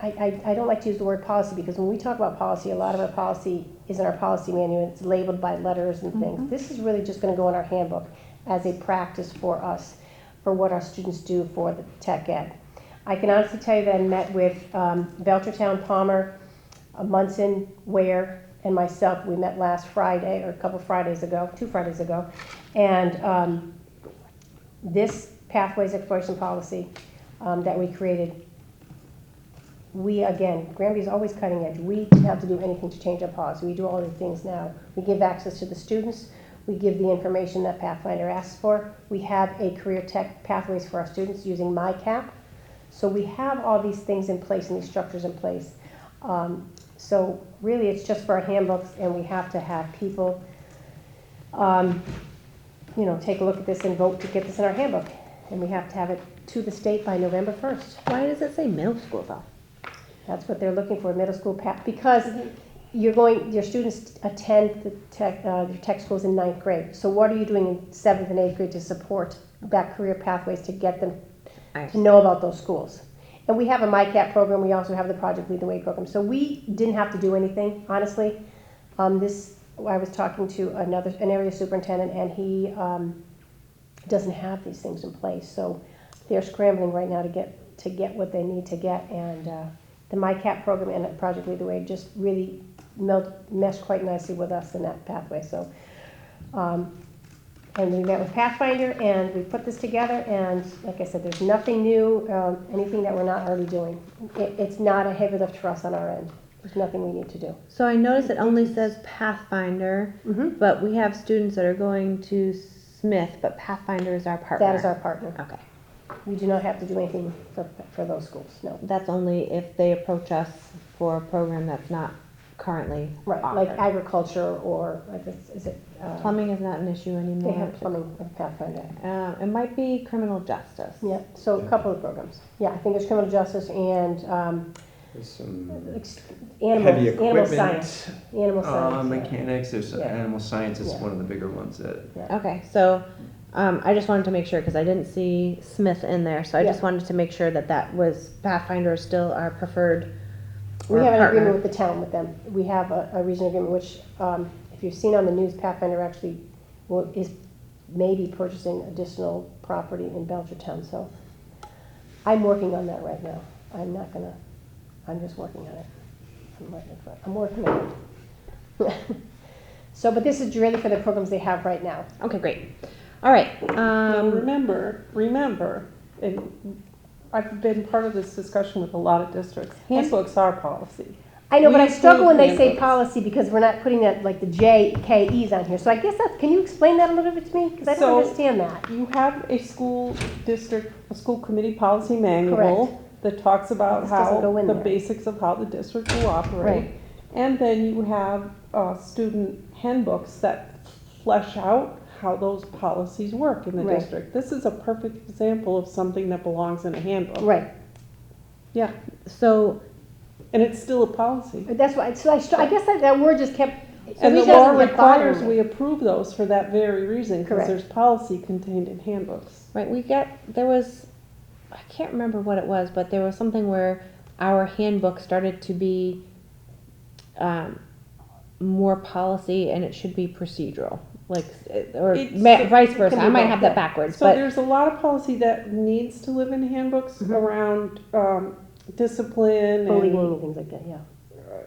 I don't like to use the word policy, because when we talk about policy, a lot of our policy is in our policy manual. It's labeled by letters and things. This is really just going to go in our handbook as a practice for us, for what our students do for the tech ed. I can honestly tell you that I met with Belchertown, Palmer, Munson, Ware, and myself. We met last Friday, or a couple Fridays ago, 2 Fridays ago. And this pathways exploration policy that we created, again, Granby's always cutting edge. We didn't have to do anything to change our policy. We do all the things now. We give access to the students. We give the information that Pathfinder asks for. We have a career tech pathways for our students using MyCap. So we have all these things in place and these structures in place. So really it's just for our handbooks, and we have to have people take a look at this and vote to get this in our handbook. And we have to have it to the state by November 1st. Why does it say middle school though? That's what they're looking for, middle school path, because your students attend the tech schools in 9th grade. So what are you doing in 7th and 8th grade to support that career pathways to get them to know about those schools? And we have a MyCap program. We also have the Project Lead the Way program. So we didn't have to do anything, honestly. I was talking to an area superintendent, and he doesn't have these things in place. So they're scrambling right now to get what they need to get. And the MyCap program and Project Lead the Way just really meshed quite nicely with us in that pathway. So, and we met with Pathfinder, and we put this together, and like I said, there's nothing new, anything that we're not already doing. It's not a heavy lift for us on our end. There's nothing we need to do. So I noticed it only says Pathfinder, but we have students that are going to Smith, but Pathfinder is our partner. That is our partner. Okay. We do not have to do anything for those schools, no. That's only if they approach us for a program that's not currently Right, offered. like agriculture, or like Plumbing is not an issue anymore. They have plumbing with Pathfinder. It might be criminal justice. Yeah, so a couple of programs. Yeah, I think it's criminal justice and There's some animal heavy equipment. science. Animal science. Mechanics, there's Yeah. animal science is Yeah. one of the bigger ones that. Okay, so I just wanted to make sure, because I didn't see Smith in there, so I just wanted to make sure that was Pathfinder is still our preferred. We have an partner. agreement with the town with them. We have a regional agreement, which, if you've seen on the news, Pathfinder actually is maybe purchasing additional property in Belchertown. So I'm working on that right now. I'm just working on it. I'm working on it. So, but this is really for the programs they have right now. Okay, great. All right. Now remember, and I've been part of this discussion with a lot of districts. Handbooks are policy. I know, but I We struggle when approve they say handbooks. policy, because we're not putting that, like the JKEs on here. So I guess can you explain that a little bit to me? Because I don't So- understand that. You have a school committee policy manual Correct. that talks about This doesn't go in the there. basics of how the district will operate. Right. And then you have student handbooks that flesh out how those policies work in the Right. district. This is a perfect example of something that belongs in a handbook. Right. Yeah, So and it's still a policy. That's why. So I guess that word just kept. So And we the just law kept bothering requires me. we approve those for that very reason, because Correct. there's policy contained in handbooks. right, I can't remember what it was, but there was something where our handbook started to be more policy, and it should be procedural, like, or vice versa. I might have that backwards, So but there's a lot of policy that needs to live in handbooks around discipline bullying and and things like that. Yeah.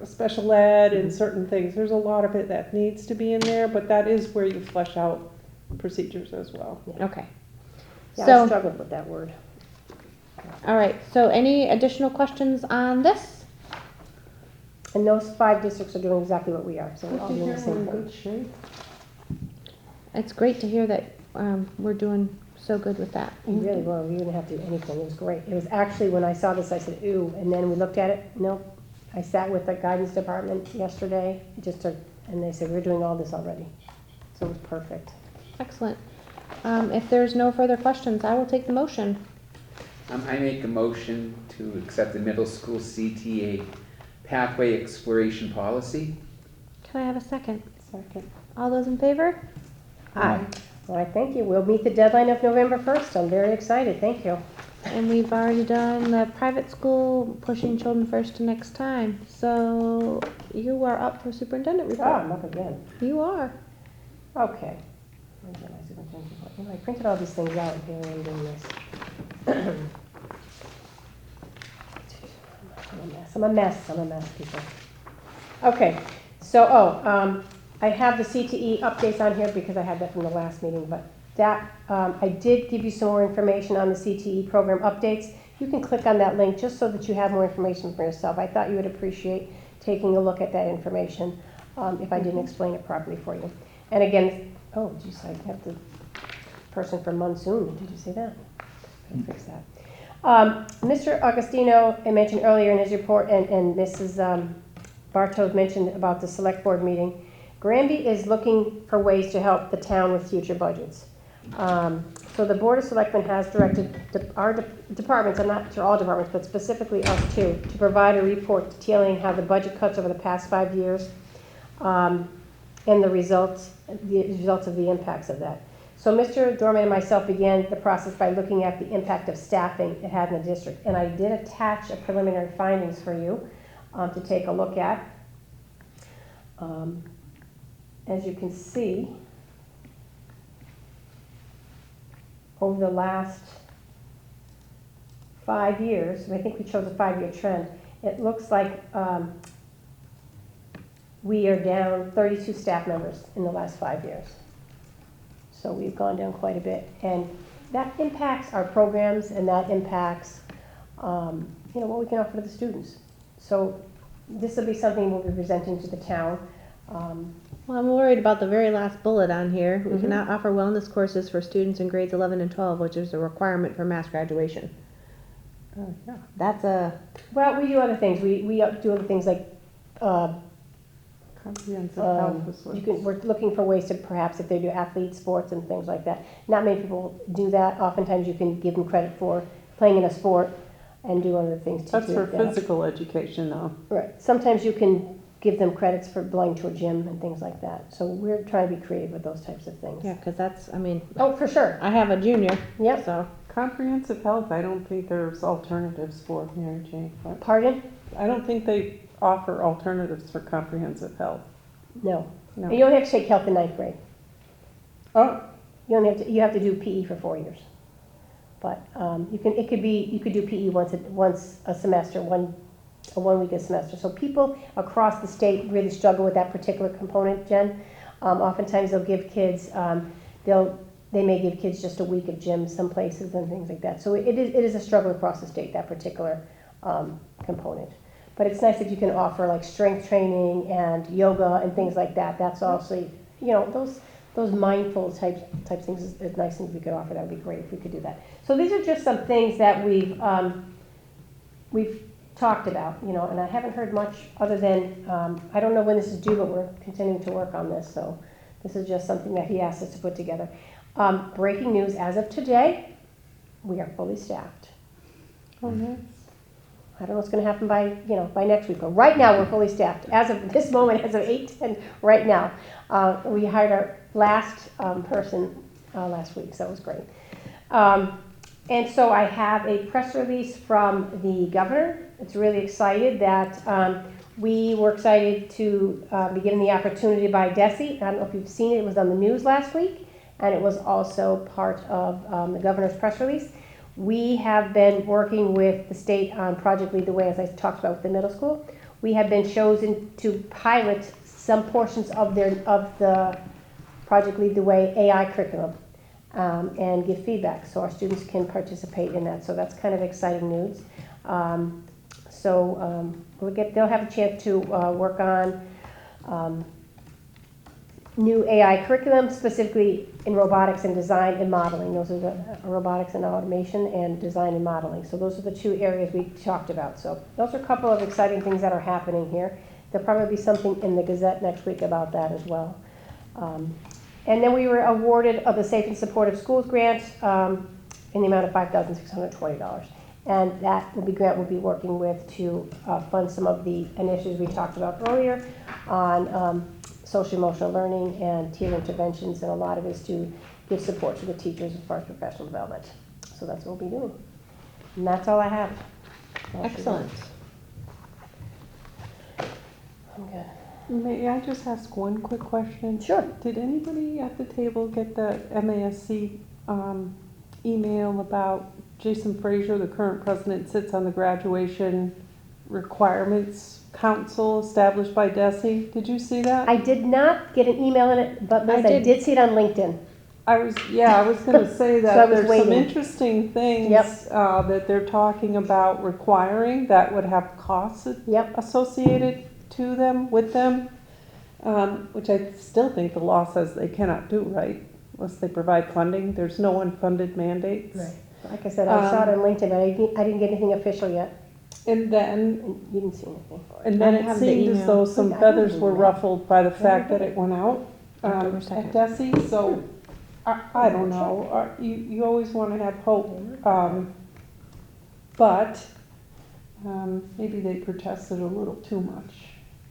special ed and certain things. There's a lot of it that needs to be in there, but that is where you flesh out procedures as well. okay. Yeah, I So, struggled with that word. all right, so any additional questions on this? And those 5 districts are doing exactly what we are, so we're all Good to doing hear the we're same in thing. good shape. It's great to hear that we're doing so good with that. We really were, we didn't have to do anything, it was great. It was actually, when I saw this, I said, ooh, and then we looked at it, nope. I sat with the guidance department yesterday, and they said, we're doing all this already. So it was perfect. Excellent. If there's no further questions, I will take the motion. I make a motion to accept the middle school CTA pathway exploration policy. Can I have a second? Second. All those in favor? Aye. All right, thank you. We'll meet the deadline of November 1st. I'm very excited, thank you. And we've already done the private school, pushing children first to next time. So you are up for superintendent Ah, report. I'm up again. You are. Okay. Where's my superintendent report? You know, I printed all these things out here and doing this. I'm a mess, people. Okay, so, I have the CTE updates on here because I had that from the last meeting, but that, I did give you some more information on the CTE program updates. You can click on that link just so that you have more information for yourself. I thought you would appreciate taking a look at that information, if I didn't explain it properly for you. And again, oh, geez, I have the person from Monsoon, did you see that? I'll fix that. Mr. Augustino, I mentioned earlier in his report, and Mrs. Bartos mentioned about the select board meeting. Granby is looking for ways to help the town with future budgets. So the Board of Selectmen has directed our departments, I'm not sure all departments, but specifically us two, to provide a report detailing how the budget cuts over the past 5 years and the results of the impacts of that. So Mr. Dorman and myself began the process by looking at the impact of staffing it had in the district. And I did attach a preliminary findings for you to take a look at. As you can see, over the last 5 years, I think we chose a 5-year trend, it looks like we are down 32 staff members in the last 5 years. So we've gone down quite a bit, and that impacts our programs, and that impacts, what we can offer to the students. So this will be something we'll be presenting to the town. Well, I'm worried about the very last bullet on here. We cannot offer wellness courses for students in grades 11 and 12, which is a requirement for mass graduation. Oh, yeah. That's a, Well, we do other things. We do other things like Comprehensive health is what. we're looking for ways to perhaps, if they do athlete sports and things like that. Not many people do that. Oftentimes you can give them credit for playing in a sport and do other things too. That's for physical education though. Right. Sometimes you can give them credits for belonging to a gym and things like that. So we're trying to be creative with those types of things. yeah, because that's, I mean, Oh, for sure. I have a junior, Yep. so. Comprehensive health, I don't think there's alternatives for, Mary Jane. But Pardon? I don't think they offer alternatives for comprehensive health. No. No. You only have to take health in 9th grade. Oh, You have to do PE for 4 years. But you could do PE once a semester, a 1 week a semester. So people across the state really struggle with that particular component, Jen. Oftentimes they'll give kids, they may give kids just a week of gym some places and things like that. So it is a struggle across the state, that particular component. But it's nice that you can offer like strength training and yoga and things like that. That's also, those mindful type things is nice things we could offer. That would be great if we could do that. So these are just some things that we've talked about, and I haven't heard much other than, I don't know when this is due, but we're continuing to work on this. So this is just something that he asked us to put together. Breaking news, as of today, we are fully staffed. oh, nice. I don't know what's going to happen by next week, but right now we're fully staffed. As of this moment, as of 8:10, right now. We hired our last person last week, so it was great. And so I have a press release from the governor. It's really excited that we were excited to be given the opportunity by DESE. I don't know if you've seen it. It was on the news last week, and it was also part of the governor's press release. We have been working with the state on Project Lead the Way, as I talked about with the middle school. We have been chosen to pilot some portions of the Project Lead the Way AI curriculum. and give feedback, so our students can participate in that. So that's kind of exciting news. They'll have a chance to work on new AI curriculum, specifically in robotics and design and modeling. Those are the robotics and automation and design and modeling. So those are the two areas we talked about. So those are a couple of exciting things that are happening here. There'll probably be something in the Gazette next week about that as well. And then we were awarded of the Safe and Supportive Schools grant in the amount of $5,620. And that grant will be working with to fund some of the initiatives we talked about earlier on social emotional learning and teen interventions, and a lot of it is to give support to the teachers as far as professional development. So that's what we'll be doing. And that's all I have. Excellent. I'm good. May I just ask one quick question? Sure. Did anybody at the table get the MASC email about Jason Frazier, the current president, sits on the graduation requirements council established by DESE? Did you see that? I did not get an email in it, but Liz, I did see it on LinkedIn. I was going to say that So I was there's waiting. some interesting things Yep. that they're talking about requiring that would have costs Yep. associated to them, with them, which I still think the law says they cannot do, right? Unless they provide funding. There's no unfunded mandates. Right. Like I said, I saw it on LinkedIn, but I didn't get anything official yet. And then, And you didn't see anything. and then I it have the seemed as email. though some I feathers have were the email. ruffled by the fact that it went out October at 2nd. DESE. So I don't know. You always want to have hope, but maybe they protested a little too much.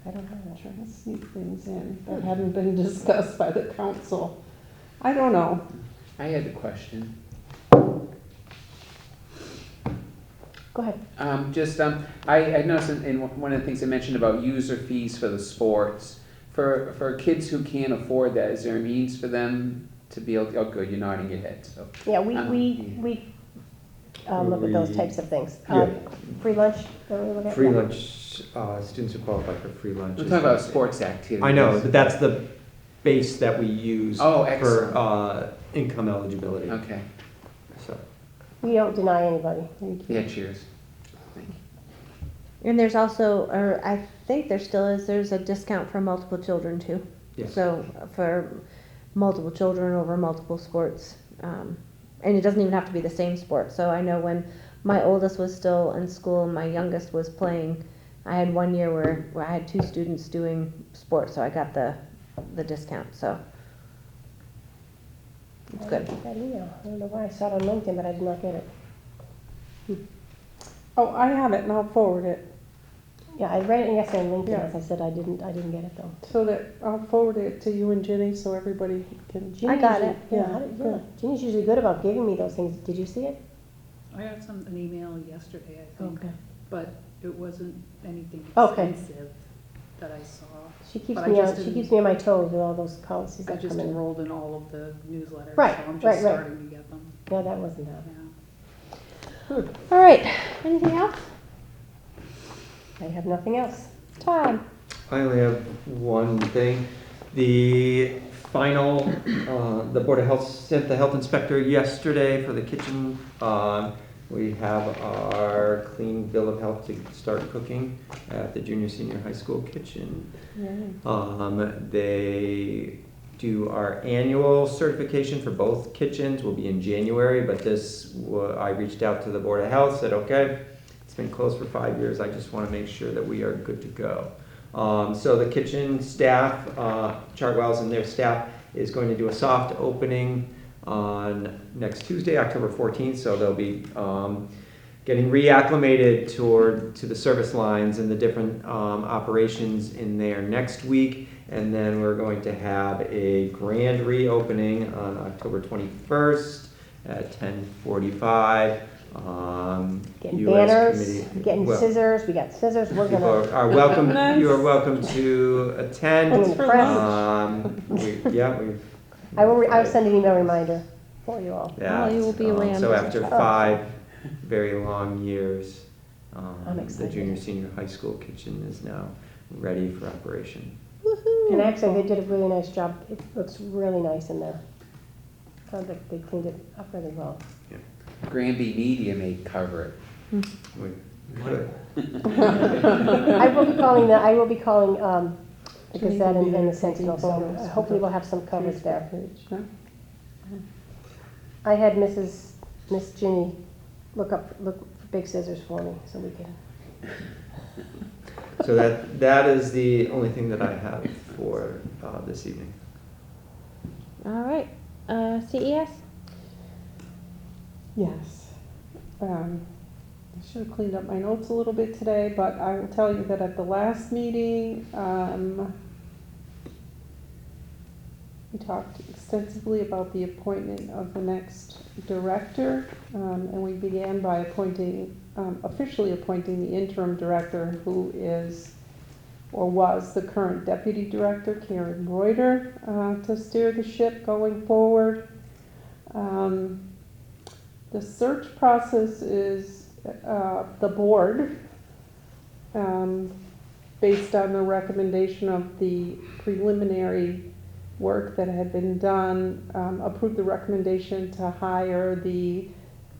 I don't know. Trying to sneak things in that hadn't been discussed by the council. I don't know. I had a question. Go ahead. I noticed in one of the things I mentioned about user fees for the sports, for kids who can't afford that, is there a means for them to be able to, oh good, you're nodding your head, so. Yeah, we look at those types of things. Yeah. Free lunch, is that what we look at? Free Yeah. lunch, students who qualify for free lunch. We're talking about sports activities. I know, but that's the base that we use Oh, for excellent. income eligibility. Okay, So, We don't deny anybody. Thank you. yeah, cheers. Thank you. And there's also, or I think there still is, there's a discount for multiple children too. yes. So for multiple children over multiple sports. And it doesn't even have to be the same sport. So I know when my oldest was still in school and my youngest was playing, I had one year where I had two students doing sports, so I got the discount, so it's good. That email. I don't know why I saw it on LinkedIn, but I did not get it. Oh, I have it and I'll forward it. Yeah, I read it yesterday on LinkedIn. Yeah. As I said, I didn't get it though. So that I'll forward it to you and Jenny so everybody can. I got it. Yeah, yeah. Jeannie's usually good about giving me those things. Did you see it? I got an email yesterday, I think, Okay. but it wasn't anything Okay. expensive that I saw. She keeps But I me just on. She didn't- keep me on my toes with all those policies I that just come in. enrolled in all of the newsletters, Right, so I'm just right. starting to get them. No, that wasn't that. Yeah. All right, anything else? I have nothing else. Todd? I only have one thing. The final, the Board of Health sent the health inspector yesterday for the kitchen. We have our clean bill of health to start cooking at the junior senior high school kitchen. They do our annual certification for both kitchens, will be in January, but I reached out to the Board of Health, said, okay, it's been closed for 5 years, I just want to make sure that we are good to go. So the kitchen staff, Chartwell's and their staff, is going to do a soft opening on next Tuesday, October 14th, so they'll be getting reacclimated to the service lines and the different operations in there next week. And then we're going to have a grand reopening on October 21st at 10:45. Getting US banners, committee- getting well, scissors. We got scissors. We're People gonna. are welcome. Nice. You are welcome to attend. What's for lunch? We've. I'll send an email reminder for you all. Yeah. Well, you will be away on So business after trip. 5 very long years, I'm the excited. junior senior high school kitchen is now ready for operation. And actually, they did a really nice job. It looks really nice in there. they cleaned it up really well. Granby Media may cover it. We could. I will be calling, the Janine Gazette will be and there the taking Sentinel, so photos for hopefully the we'll have some coverage Facebook there. page, no? I had Miss Ginny look for big scissors for me, so we can. So that is the only thing that I have for this evening. All right, CES? Yes. I should have cleaned up my notes a little bit today, but I will tell you that at the last meeting, we talked extensively about the appointment of the next director, and we began by officially appointing the interim director, who is, or was, the current deputy director, Karen Reuter, to steer the ship going forward. The search process is the board, based on the recommendation of the preliminary work that had been done, approved the recommendation to hire the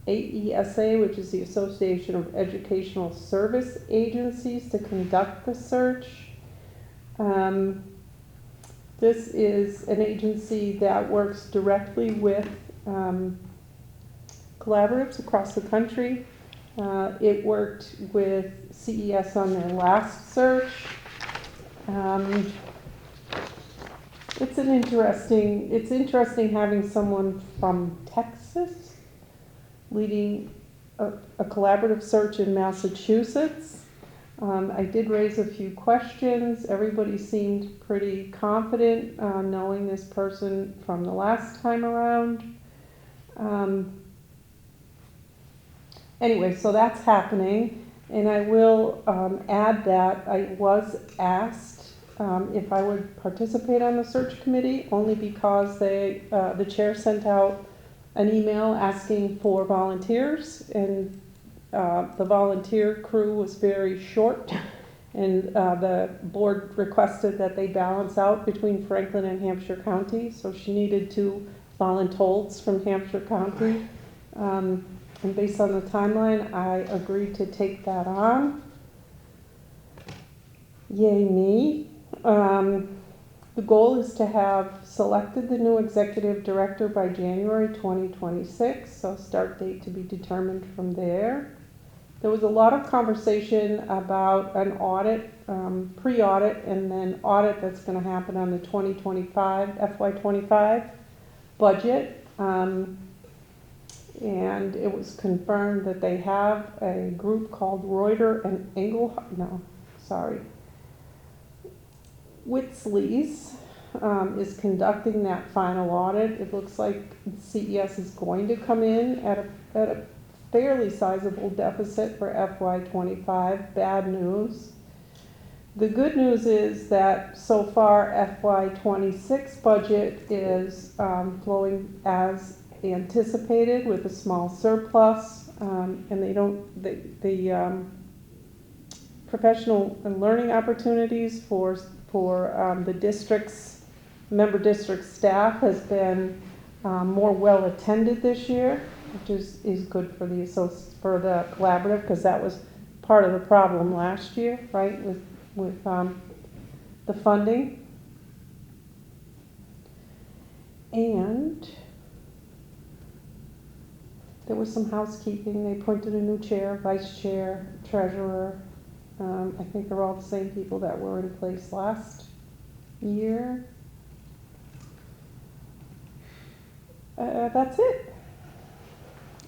AESA, which is the Association of Educational Service Agencies, to conduct the search. This is an agency that works directly with collaboratives across the country. It worked with CES on their last search. It's interesting having someone from Texas leading a collaborative search in Massachusetts. I did raise a few questions. Everybody seemed pretty confident knowing this person from the last time around. Anyway, so that's happening, and I will add that I was asked if I would participate on the search committee, only because the chair sent out an email asking for volunteers, and the volunteer crew was very short, and the board requested that they balance out between Franklin and Hampshire County, so she needed 2 volunteers from Hampshire County. And based on the timeline, I agreed to take that on. Yay me. The goal is to have selected the new executive director by January 2026, so start date to be determined from there. There was a lot of conversation about an audit, pre-audit, and then audit that's going to happen on the 2025, FY25 budget. And it was confirmed that they have a group called Reuter and Whitsley's is conducting that final audit. It looks like CES is going to come in at a fairly sizable deficit for FY25. Bad news. The good news is that so far FY26 budget is flowing as anticipated with a small surplus, and the professional and learning opportunities for the member district staff has been more well attended this year, which is good for the collaborative, because that was part of the problem last year, right, with the funding. And there was some housekeeping. They appointed a new chair, vice chair, treasurer. I think they're all the same people that were in place last year. That's it.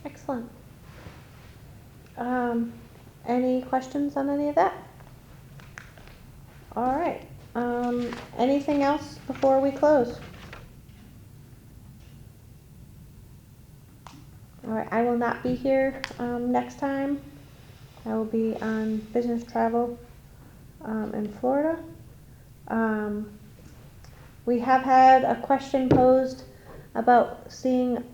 Excellent. Any questions on any of that? All right. Anything else before we close? All right, I will not be here next time. I will be on business travel in Florida. We have had a question posed about seeing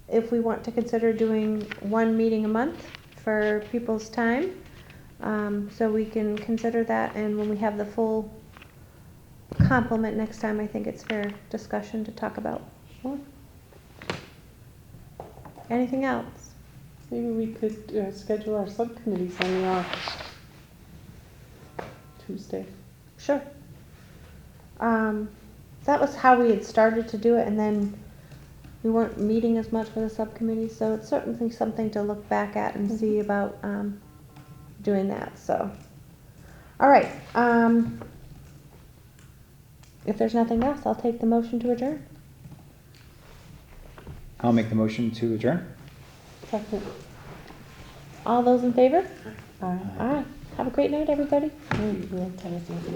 if we want to consider doing 1 meeting a month for people's time. So we can consider that, and when we have the full complement next time, I think it's fair discussion to talk about. Sure. anything else? Maybe we could schedule our subcommittees on the off Tuesday. Sure. That was how we had started to do it, and then we weren't meeting as much for the subcommittee, so it's certainly something to look back at and see about doing that. So, all right. If there's nothing else, I'll take the motion to adjourn. I'll make the motion to adjourn. Second. All those in favor? Aye. Aye. Have a great night, everybody. Real Tennessee.